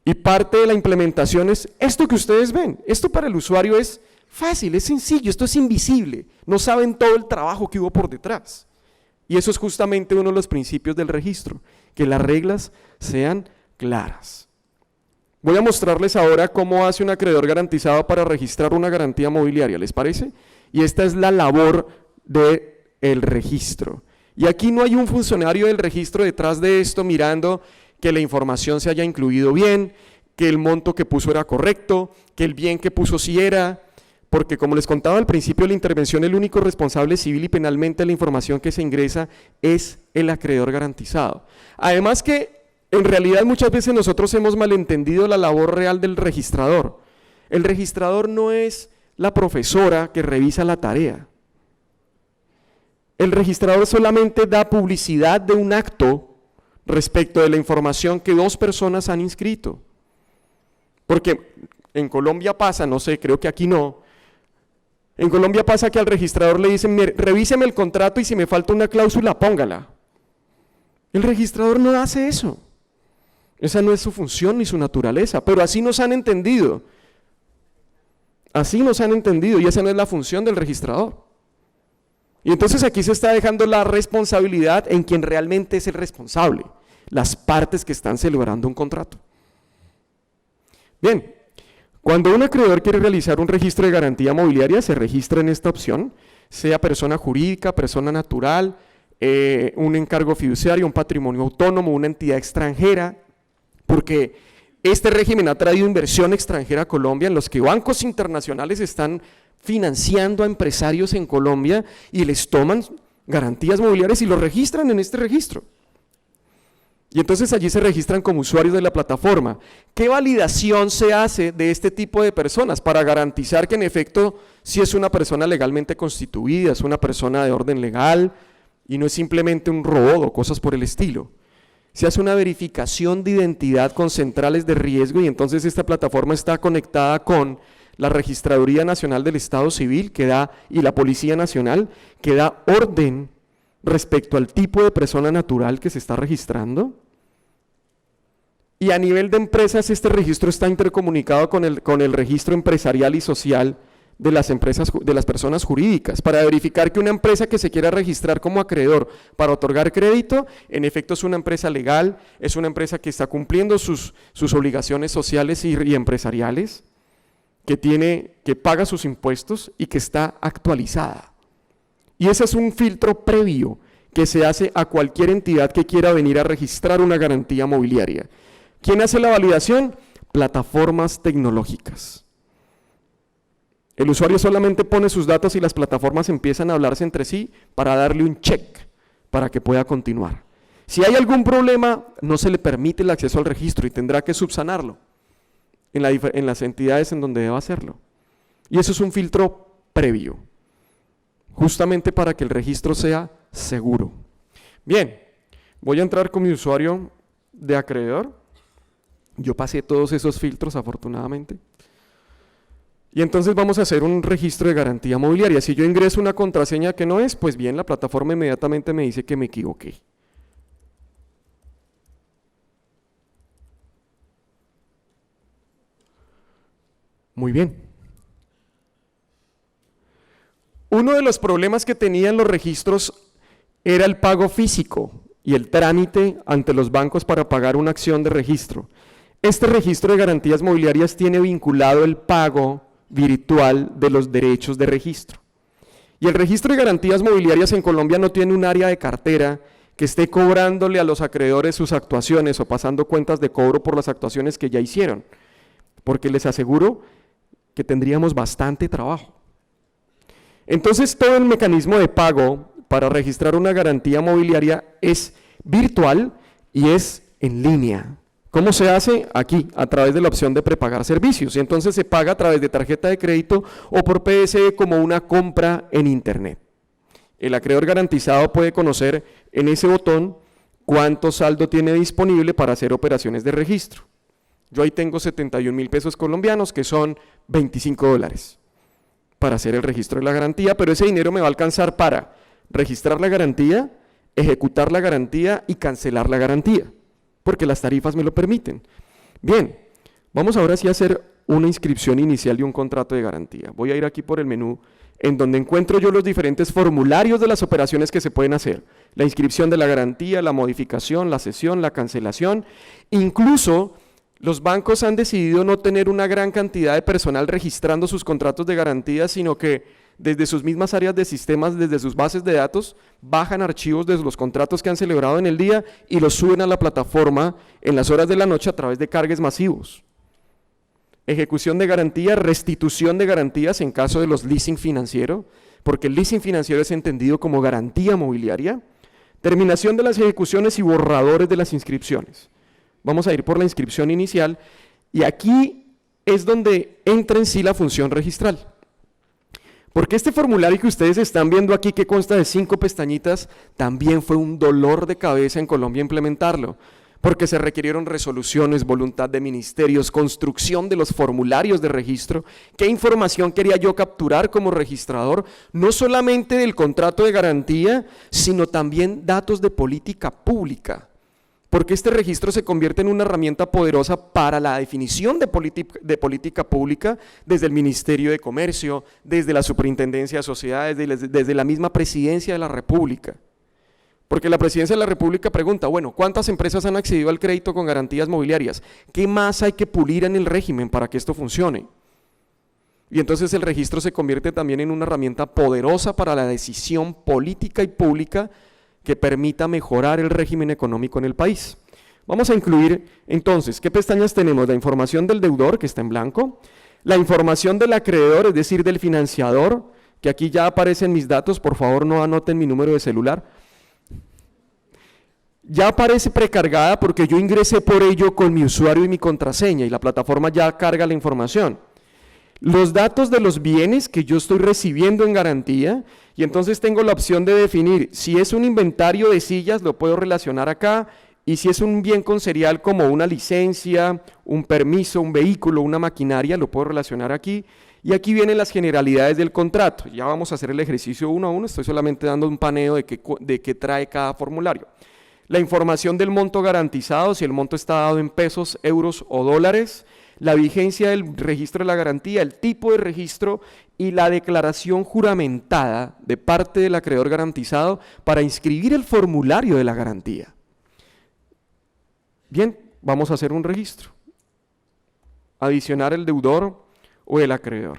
Y parte de la implementación es esto que ustedes ven. Esto para el usuario es fácil, es sencillo, esto es invisible. No saben todo el trabajo que hubo por detrás. Y eso es justamente uno de los principios del registro, que las reglas sean claras. Voy a mostrarles ahora cómo hace un acreedor garantizado para registrar una garantía mobiliaria, ¿les parece? Y esta es la labor del registro. Y aquí no hay un funcionario del registro detrás de esto mirando que la información se haya incluido bien, que el monto que puso era correcto, que el bien que puso sí era, porque como les contaba al principio de la intervención, el único responsable civil y penalmente de la información que se ingresa es el acreedor garantizado. Además que en realidad muchas veces nosotros hemos malentendido la labor real del registrador. El registrador no es la profesora que revisa la tarea. El registrador solamente da publicidad de un acto respecto de la información que 2 personas han inscrito. Porque en Colombia pasa, no sé, creo que aquí no, en Colombia pasa que al registrador le dicen, revíseme el contrato y si me falta una cláusula, póngala. El registrador no hace eso. Esa no es su función ni su naturaleza, pero así nos han entendido. Así nos han entendido y esa no es la función del registrador. Y entonces aquí se está dejando la responsabilidad en quien realmente es el responsable, las partes que están celebrando un contrato. Bien, cuando un acreedor quiere realizar un registro de garantía mobiliaria, se registra en esta opción, sea persona jurídica, persona natural, un encargo fiduciario, un patrimonio autónomo, una entidad extranjera, porque este régimen ha traído inversión extranjera a Colombia, en los que bancos internacionales están financiando a empresarios en Colombia y les toman garantías mobiliarias y los registran en este registro. Y entonces allí se registran como usuarios de la plataforma. ¿Qué validación se hace de este tipo de personas para garantizar que en efecto sí es una persona legalmente constituida, es una persona de orden legal y no es simplemente un robot o cosas por el estilo? Se hace una verificación de identidad con centrales de riesgo y entonces esta plataforma está conectada con la Registraduría Nacional del Estado Civil y la Policía Nacional, que da orden respecto al tipo de persona natural que se está registrando. Y a nivel de empresas este registro está intercomunicado con el registro empresarial y social de las empresas, de las personas jurídicas, para verificar que una empresa que se quiera registrar como acreedor para otorgar crédito, en efecto es una empresa legal, es una empresa que está cumpliendo sus obligaciones sociales y empresariales, que paga sus impuestos y que está actualizada. Y ese es un filtro previo que se hace a cualquier entidad que quiera venir a registrar una garantía mobiliaria. ¿Quién hace la validación? Plataformas tecnológicas. El usuario solamente pone sus datos y las plataformas empiezan a hablarse entre sí para darle un check para que pueda continuar. Si hay algún problema, no se le permite el acceso al registro y tendrá que subsanarlo en las entidades en donde deba hacerlo. Y eso es un filtro previo, justamente para que el registro sea seguro. Bien, voy a entrar con mi usuario de acreedor. Yo pasé todos esos filtros afortunadamente. Y entonces vamos a hacer un registro de garantía mobiliaria. Si yo ingreso una contraseña que no es, pues bien, la plataforma inmediatamente me dice que me equivoqué. Muy bien. Uno de los problemas que tenían los registros era el pago físico y el trámite ante los bancos para pagar una acción de registro. Este registro de garantías mobiliarias tiene vinculado el pago virtual de los derechos de registro. Y el registro de garantías mobiliarias en Colombia no tiene un área de cartera que esté cobrándole a los acreedores sus actuaciones o pasando cuentas de cobro por las actuaciones que ya hicieron, porque les aseguro que tendríamos bastante trabajo. Entonces todo el mecanismo de pago para registrar una garantía mobiliaria es virtual y es en línea. ¿Cómo se hace? Aquí, a través de la opción de prepagar servicios. Y entonces se paga a través de tarjeta de crédito o por PSE como una compra en Internet. El acreedor garantizado puede conocer en ese botón cuánto saldo tiene disponible para hacer operaciones de registro. Yo ahí tengo 71.000 pesos colombianos, que son $25 para hacer el registro de la garantía, pero ese dinero me va a alcanzar para registrar la garantía, ejecutar la garantía y cancelar la garantía, porque las tarifas me lo permiten. Bien, vamos ahora sí a hacer una inscripción inicial de un contrato de garantía. Voy a ir aquí por el menú en donde encuentro yo los diferentes formularios de las operaciones que se pueden hacer. La inscripción de la garantía, la modificación, la cesión, la cancelación. Incluso los bancos han decidido no tener una gran cantidad de personal registrando sus contratos de garantía, sino que desde sus mismas áreas de sistemas, desde sus bases de datos, bajan archivos de los contratos que han celebrado en el día y los suben a la plataforma en las horas de la noche a través de cargues masivos. Ejecución de garantía, restitución de garantías en caso de los leasing financiero, porque el leasing financiero es entendido como garantía mobiliaria. Terminación de las ejecuciones y borradores de las inscripciones. Vamos a ir por la inscripción inicial y aquí es donde entra en sí la función registral. Porque este formulario que ustedes están viendo aquí, que consta de 5 pestañitas, también fue un dolor de cabeza en Colombia implementarlo, porque se requirieron resoluciones, voluntad de ministerios, construcción de los formularios de registro. ¿Qué información quería yo capturar como registrador? No solamente del contrato de garantía, sino también datos de política pública, porque este registro se convierte en una herramienta poderosa para la definición de política pública desde el Ministerio de Comercio, desde la Superintendencia de Sociedades, desde la misma Presidencia de la República. Porque la Presidencia de la República pregunta, bueno, ¿cuántas empresas han accedido al crédito con garantías mobiliarias? ¿Qué más hay que pulir en el régimen para que esto funcione? Y entonces el registro se convierte también en una herramienta poderosa para la decisión política y pública que permita mejorar el régimen económico en el país. Vamos a incluir entonces, ¿qué pestañas tenemos? La información del deudor, que está en blanco, la información del acreedor, es decir, del financiador, que aquí ya aparecen mis datos, por favor no anoten mi número de celular. Ya aparece precargada porque yo ingresé por ello con mi usuario y mi contraseña y la plataforma ya carga la información. Los datos de los bienes que yo estoy recibiendo en garantía, y entonces tengo la opción de definir si es un inventario de sillas, lo puedo relacionar acá, y si es un bien con serial como una licencia, un permiso, un vehículo, una maquinaria, lo puedo relacionar aquí. Y aquí vienen las generalidades del contrato. Ya vamos a hacer el ejercicio uno a uno, estoy solamente dando un paneo de qué trae cada formulario. La información del monto garantizado, si el monto está dado en pesos, euros o dólares, la vigencia del registro de la garantía, el tipo de registro y la declaración juramentada de parte del acreedor garantizado para inscribir el formulario de la garantía. Bien, vamos a hacer un registro. Adicionar el deudor o el acreedor.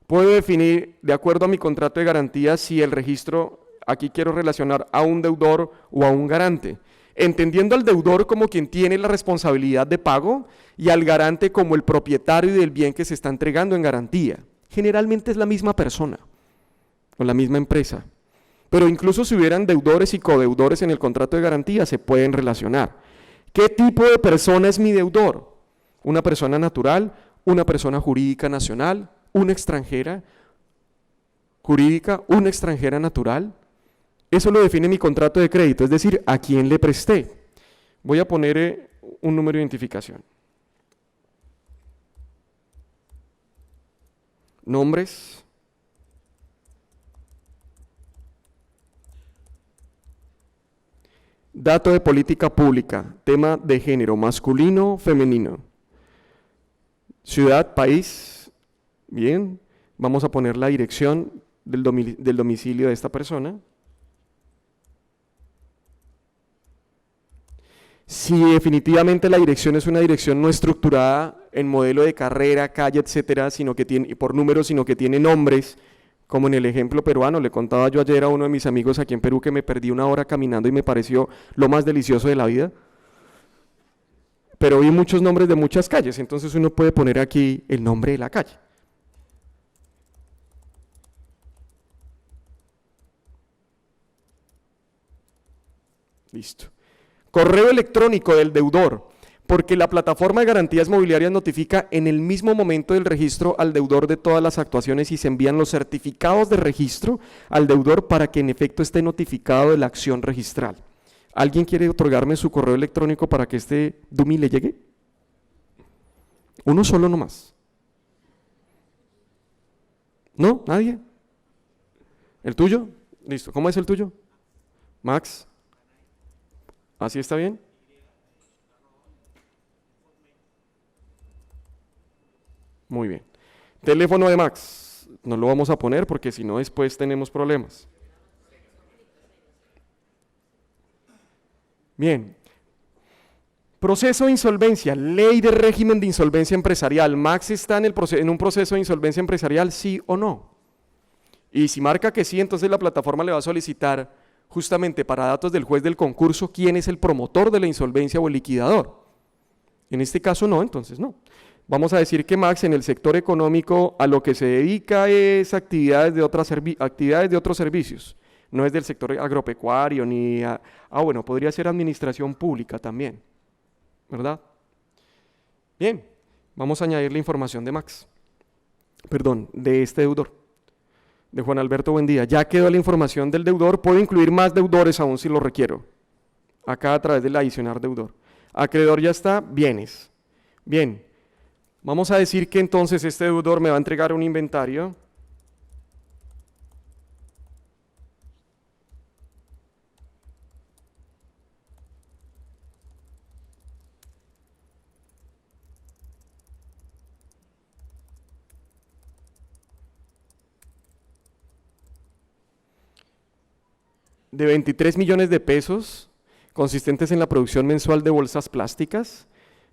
Puedo definir, de acuerdo a mi contrato de garantía, si el registro, aquí quiero relacionar a un deudor o a un garante, entendiendo al deudor como quien tiene la responsabilidad de pago y al garante como el propietario del bien que se está entregando en garantía. Generalmente es la misma persona o la misma empresa, pero incluso si hubieran deudores y codeudores en el contrato de garantía se pueden relacionar. ¿Qué tipo de persona es mi deudor? ¿Una persona natural, una persona jurídica nacional, una extranjera jurídica, una extranjera natural? Eso lo define mi contrato de crédito, es decir, a quién le presté. Voy a poner un número de identificación. Nombres. Dato de política pública, tema de género, masculino, femenino. Ciudad, país, bien. Vamos a poner la dirección del domicilio de esta persona. Si definitivamente la dirección es una dirección no estructurada en modelo de carrera, calle, etcétera, sino que tiene, por números, sino que tiene nombres, como en el ejemplo peruano, le contaba yo ayer a uno de mis amigos aquí en Perú que me perdí 1 hora caminando y me pareció lo más delicioso de la vida. Pero vi muchos nombres de muchas calles, entonces uno puede poner aquí el nombre de la calle. Listo. Correo electrónico del deudor, porque la plataforma de garantías mobiliarias notifica en el mismo momento del registro al deudor de todas las actuaciones y se envían los certificados de registro al deudor para que en efecto esté notificado de la acción registral. ¿Alguien quiere otorgarme su correo electrónico para que este dummy le llegue? Uno solo nomás. ¿No? ¿Nadie? ¿El tuyo? Listo. ¿Cómo es el tuyo? Max. ¿Así está bien? Muy bien. Teléfono de Max. No lo vamos a poner porque si no después tenemos problemas. Bien. Proceso de insolvencia, ley de régimen de insolvencia empresarial. ¿Max está en un proceso de insolvencia empresarial, sí o no? Y si marca que sí, entonces la plataforma le va a solicitar justamente para datos del juez del concurso quién es el promotor de la insolvencia o el liquidador. En este caso no, entonces no. Vamos a decir que Max en el sector económico a lo que se dedica es actividades de otros servicios. No es del sector agropecuario ni bueno, podría ser administración pública también, ¿verdad? Bien, vamos a añadir la información de Max, perdón, de este deudor, de Juan Alberto Buendía. Ya quedó la información del deudor, puedo incluir más deudores aún si lo requiero, acá a través del adicionar deudor. Acreedor ya está, bienes. Bien, vamos a decir que entonces este deudor me va a entregar un inventario de 23 millones de pesos, consistentes en la producción mensual de bolsas plásticas,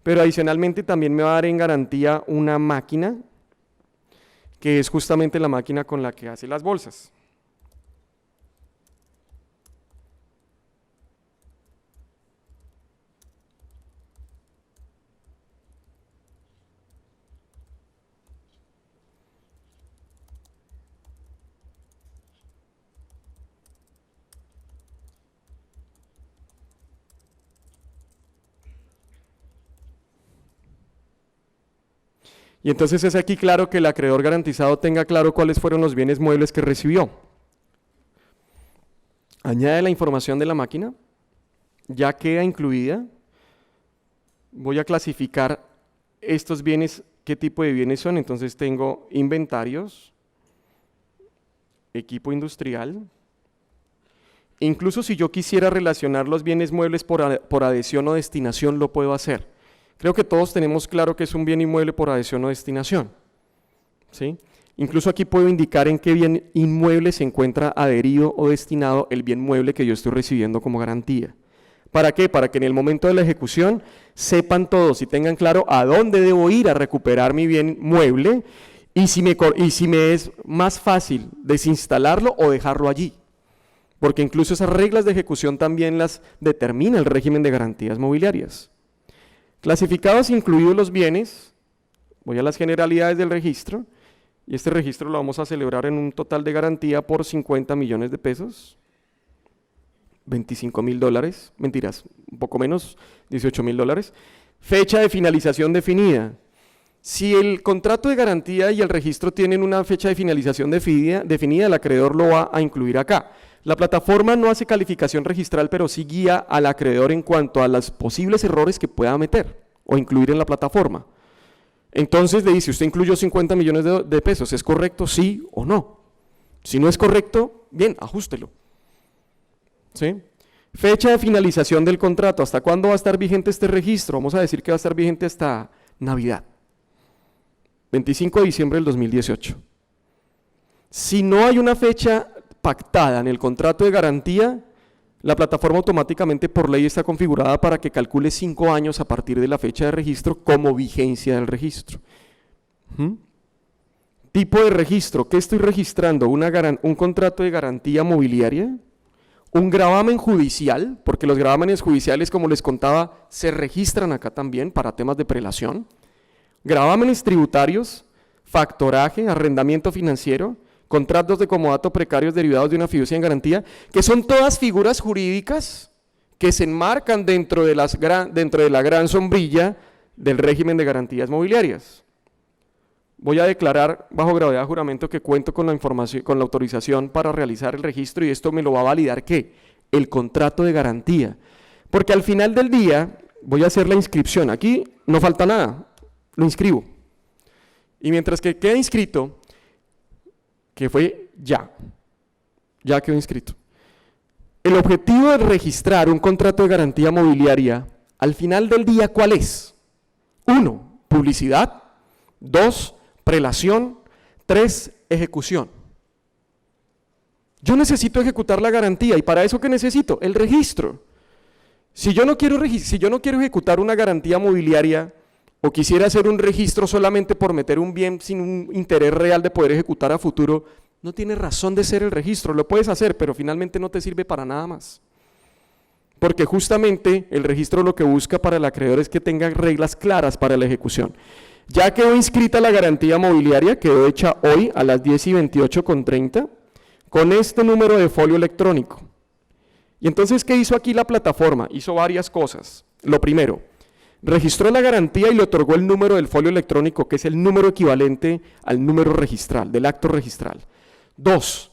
pero adicionalmente también me va a dar en garantía una máquina, que es justamente la máquina con la que hace las bolsas. Y entonces es aquí claro que el acreedor garantizado tenga claro cuáles fueron los bienes muebles que recibió. Añade la información de la máquina, ya queda incluida. Voy a clasificar estos bienes, qué tipo de bienes son. Entonces tengo inventarios, equipo industrial. Incluso si yo quisiera relacionar los bienes muebles por adhesión o destinación, lo puedo hacer. Creo que todos tenemos claro que es un bien inmueble por adhesión o destinación, ¿sí? Incluso aquí puedo indicar en qué bien inmueble se encuentra adherido o destinado el bien mueble que yo estoy recibiendo como garantía. ¿Para qué? Para que en el momento de la ejecución sepan todos y tengan claro a dónde debo ir a recuperar mi bien mueble y si me es más fácil desinstalarlo o dejarlo allí. Porque incluso esas reglas de ejecución también las determina el régimen de garantías mobiliarias. Clasificados incluidos los bienes, voy a las generalidades del registro, y este registro lo vamos a celebrar en un total de garantía por 50 millones de pesos, 25 mil dólares, mentiras, un poco menos, 18 mil dólares. Fecha de finalización definida. Si el contrato de garantía y el registro tienen una fecha de finalización definida, el acreedor lo va a incluir acá. La plataforma no hace calificación registral, pero sí guía al acreedor en cuanto a los posibles errores que pueda meter o incluir en la plataforma. Entonces le dice, usted incluyó 50 millones de pesos, ¿es correcto? Sí o no. Si no es correcto, bien, ajústelo. ¿Sí? Fecha de finalización del contrato, ¿hasta cuándo va a estar vigente este registro? Vamos a decir que va a estar vigente hasta Navidad, 25 de diciembre del 2018. Si no hay una fecha pactada en el contrato de garantía, la plataforma automáticamente por ley está configurada para que calcule 5 años a partir de la fecha de registro como vigencia del registro. Tipo de registro, ¿qué estoy registrando? Un contrato de garantía mobiliaria, un gravamen judicial, porque los gravámenes judiciales, como les contaba, se registran acá también para temas de prelación, gravámenes tributarios, factoraje, arrendamiento financiero, contratos de comodato precarios derivados de una fiducia en garantía, que son todas figuras jurídicas que se enmarcan dentro de la gran sombrilla del régimen de garantías mobiliarias. Voy a declarar bajo gravedad de juramento que cuento con la información, con la autorización para realizar el registro, y esto me lo va a validar ¿qué? El contrato de garantía. Porque al final del día voy a hacer la inscripción. Aquí no falta nada, lo inscribo. Y mientras que quede inscrito, que fue ya quedó inscrito. El objetivo de registrar un contrato de garantía mobiliaria, al final del día, ¿cuál es? 1, publicidad. 2, prelación. 3, ejecución. Yo necesito ejecutar la garantía, y para eso ¿qué necesito? El registro. Si yo no quiero ejecutar una garantía mobiliaria, o quisiera hacer un registro solamente por meter un bien sin un interés real de poder ejecutar a futuro, no tiene razón de ser el registro. Lo puedes hacer, pero finalmente no te sirve para nada más. Porque justamente el registro lo que busca para el acreedor es que tenga reglas claras para la ejecución. Ya quedó inscrita la garantía mobiliaria, quedó hecha hoy a las 10:28:30, con este número de folio electrónico. Y entonces, ¿qué hizo aquí la plataforma? Hizo varias cosas. Lo primero, registró la garantía y le otorgó el número del folio electrónico, que es el número equivalente al número registral, del acto registral. 2,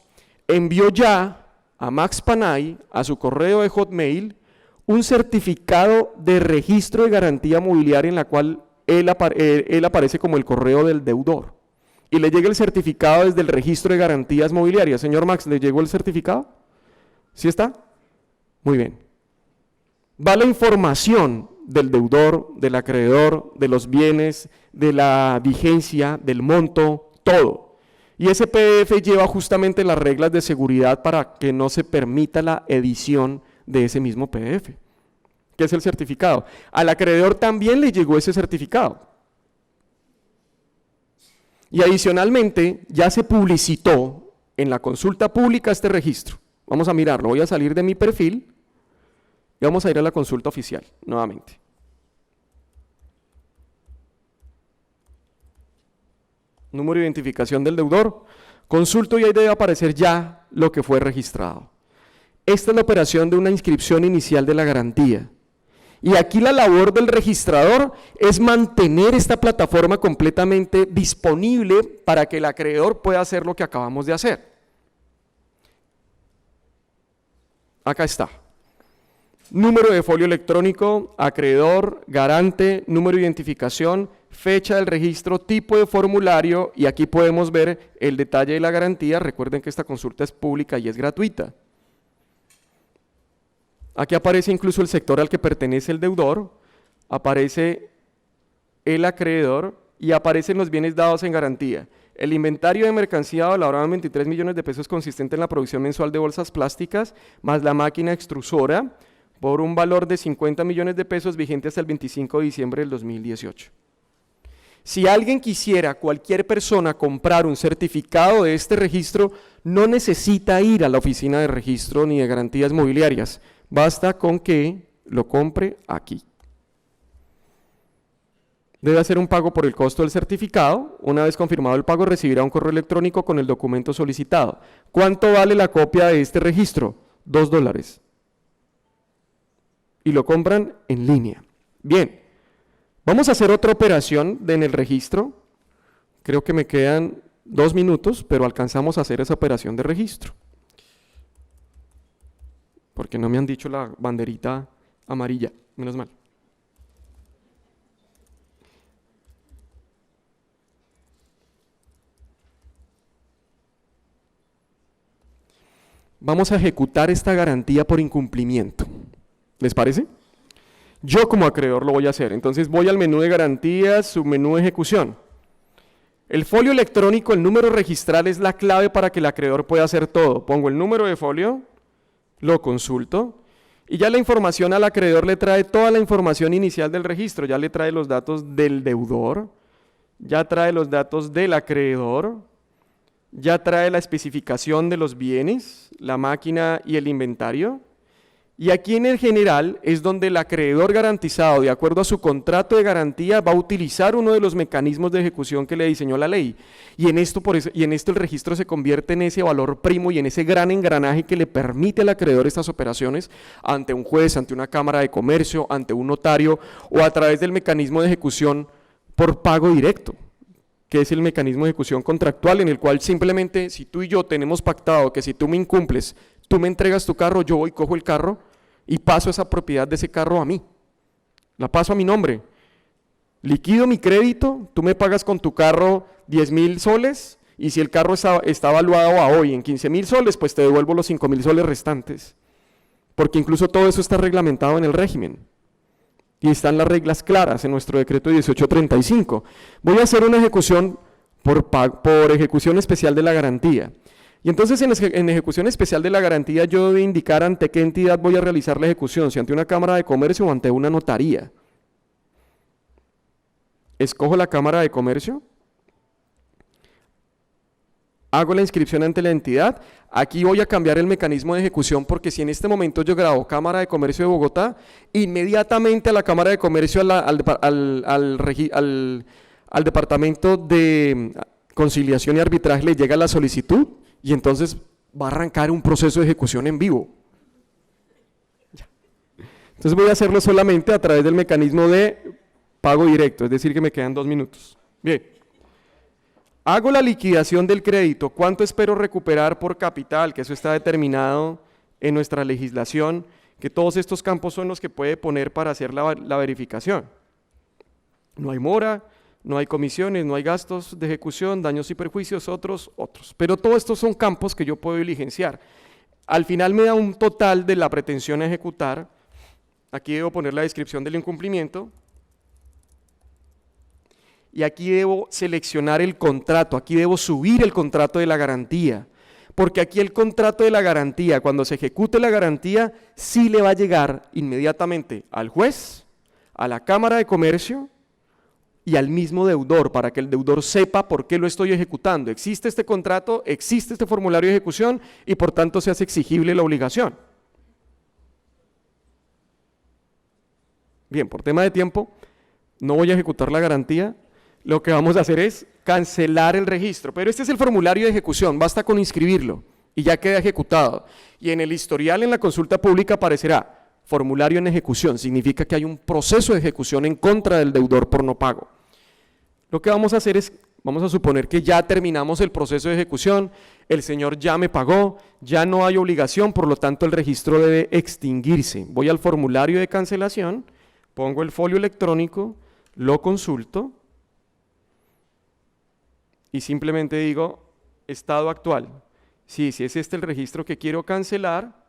envió ya a Max Panay, a su correo de Hotmail, un certificado de registro de garantía mobiliaria en la cual él aparece como el correo del deudor. Y le llega el certificado desde el registro de garantías mobiliarias. Señor Max, ¿le llegó el certificado? ¿Sí está? Muy bien. Va la información del deudor, del acreedor, de los bienes, de la vigencia, del monto, todo. Y ese PDF lleva justamente las reglas de seguridad para que no se permita la edición de ese mismo PDF, que es el certificado. Al acreedor también le llegó ese certificado. Y adicionalmente ya se publicitó en la consulta pública este registro. Vamos a mirarlo, voy a salir de mi perfil y vamos a ir a la consulta oficial nuevamente. Número de identificación del deudor, consulto y ahí debe aparecer ya lo que fue registrado. Esta es la operación de una inscripción inicial de la garantía. Y aquí la labor del registrador es mantener esta plataforma completamente disponible para que el acreedor pueda hacer lo que acabamos de hacer. Acá está. Número de folio electrónico, acreedor, garante, número de identificación, fecha del registro, tipo de formulario, y aquí podemos ver el detalle de la garantía. Recuerden que esta consulta es pública y es gratuita. Aquí aparece incluso el sector al que pertenece el deudor, aparece el acreedor y aparecen los bienes dados en garantía. El inventario de mercancía valorado en 23 millones de pesos consistente en la producción mensual de bolsas plásticas, más la máquina extrusora, por un valor de 50 millones de pesos vigente hasta el 25 de diciembre del 2018. Si alguien quisiera, cualquier persona, comprar un certificado de este registro, no necesita ir a la oficina de registro ni de garantías mobiliarias. Basta con que lo compre aquí. Debe hacer un pago por el costo del certificado. Una vez confirmado el pago, recibirá un correo electrónico con el documento solicitado. ¿Cuánto vale la copia de este registro? $2. Y lo compran en línea. Bien, vamos a hacer otra operación en el registro. Creo que me quedan 2 minutos, pero alcanzamos a hacer esa operación de registro. Porque no me han dicho la banderita amarilla, menos mal. Vamos a ejecutar esta garantía por incumplimiento. ¿Les parece? Yo como acreedor lo voy a hacer. Entonces voy al menú de garantías, submenú de ejecución. El folio electrónico, el número registral es la clave para que el acreedor pueda hacer todo. Pongo el número de folio, lo consulto y ya la información al acreedor le trae toda la información inicial del registro. Ya le trae los datos del deudor, ya trae los datos del acreedor, ya trae la especificación de los bienes, la máquina y el inventario. Y aquí en el general es donde el acreedor garantizado, de acuerdo a su contrato de garantía, va a utilizar uno de los mecanismos de ejecución que le diseñó la ley. Y en esto el registro se convierte en ese valor primo y en ese gran engranaje que le permite al acreedor estas operaciones ante un juez, ante una cámara de comercio, ante un notario o a través del mecanismo de ejecución por pago directo, que es el mecanismo de ejecución contractual en el cual simplemente si tú y yo tenemos pactado que si tú me incumples, tú me entregas tu carro, yo voy, cojo el carro y paso esa propiedad de ese carro a mí, la paso a mi nombre, liquido mi crédito, tú me pagas con tu carro 10.000 soles y si el carro está evaluado a hoy en 15.000 soles, pues te devuelvo los 5.000 soles restantes, porque incluso todo eso está reglamentado en el régimen y están las reglas claras en nuestro decreto 1835. Voy a hacer una ejecución por ejecución especial de la garantía. Y entonces en ejecución especial de la garantía yo debo indicar ante qué entidad voy a realizar la ejecución, si ante una cámara de comercio o ante una notaría. Escojo la cámara de comercio, hago la inscripción ante la entidad, aquí voy a cambiar el mecanismo de ejecución porque si en este momento yo grabo Cámara de Comercio de Bogotá, inmediatamente a la Cámara de Comercio, al Departamento de Conciliación y Arbitraje le llega la solicitud y entonces va a arrancar un proceso de ejecución en vivo. Entonces voy a hacerlo solamente a través del mecanismo de pago directo, es decir que me quedan 2 minutos. Bien. Hago la liquidación del crédito. ¿Cuánto espero recuperar por capital? Que eso está determinado en nuestra legislación, que todos estos campos son los que puede poner para hacer la verificación. No hay mora, no hay comisiones, no hay gastos de ejecución, daños y perjuicios, otros. Pero todos estos son campos que yo puedo diligenciar. Al final me da un total de la pretensión a ejecutar. Aquí debo poner la descripción del incumplimiento. Y aquí debo seleccionar el contrato, aquí debo subir el contrato de la garantía, porque aquí el contrato de la garantía, cuando se ejecute la garantía, sí le va a llegar inmediatamente al juez, a la Cámara de Comercio y al mismo deudor, para que el deudor sepa por qué lo estoy ejecutando. Existe este contrato, existe este formulario de ejecución y por tanto se hace exigible la obligación. Bien, por tema de tiempo, no voy a ejecutar la garantía. Lo que vamos a hacer es cancelar el registro, pero este es el formulario de ejecución, basta con inscribirlo y ya queda ejecutado. Y en el historial en la consulta pública aparecerá formulario en ejecución, significa que hay un proceso de ejecución en contra del deudor por no pago. Lo que vamos a hacer es, vamos a suponer que ya terminamos el proceso de ejecución, el señor ya me pagó, ya no hay obligación, por lo tanto el registro debe extinguirse. Voy al formulario de cancelación, pongo el folio electrónico, lo consulto, y simplemente digo, estado actual. Sí, si es este el registro que quiero cancelar,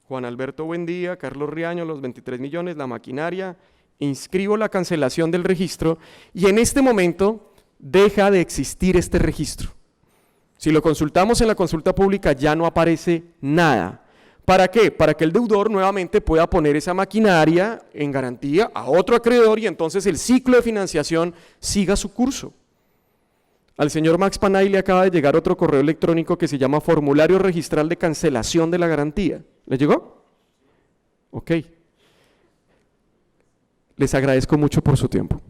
Juan Alberto Buendía, Carlos Riaño, los 23 millones, la maquinaria, inscribo la cancelación del registro y en este momento deja de existir este registro. Si lo consultamos en la consulta pública ya no aparece nada. ¿Para qué? Para que el deudor nuevamente pueda poner esa maquinaria en garantía a otro acreedor y entonces el ciclo de financiación siga su curso. Al señor Max Panay le acaba de llegar otro correo electrónico que se llama formulario registral de cancelación de la garantía. ¿Le llegó? Ok. Les agradezco mucho por su tiempo.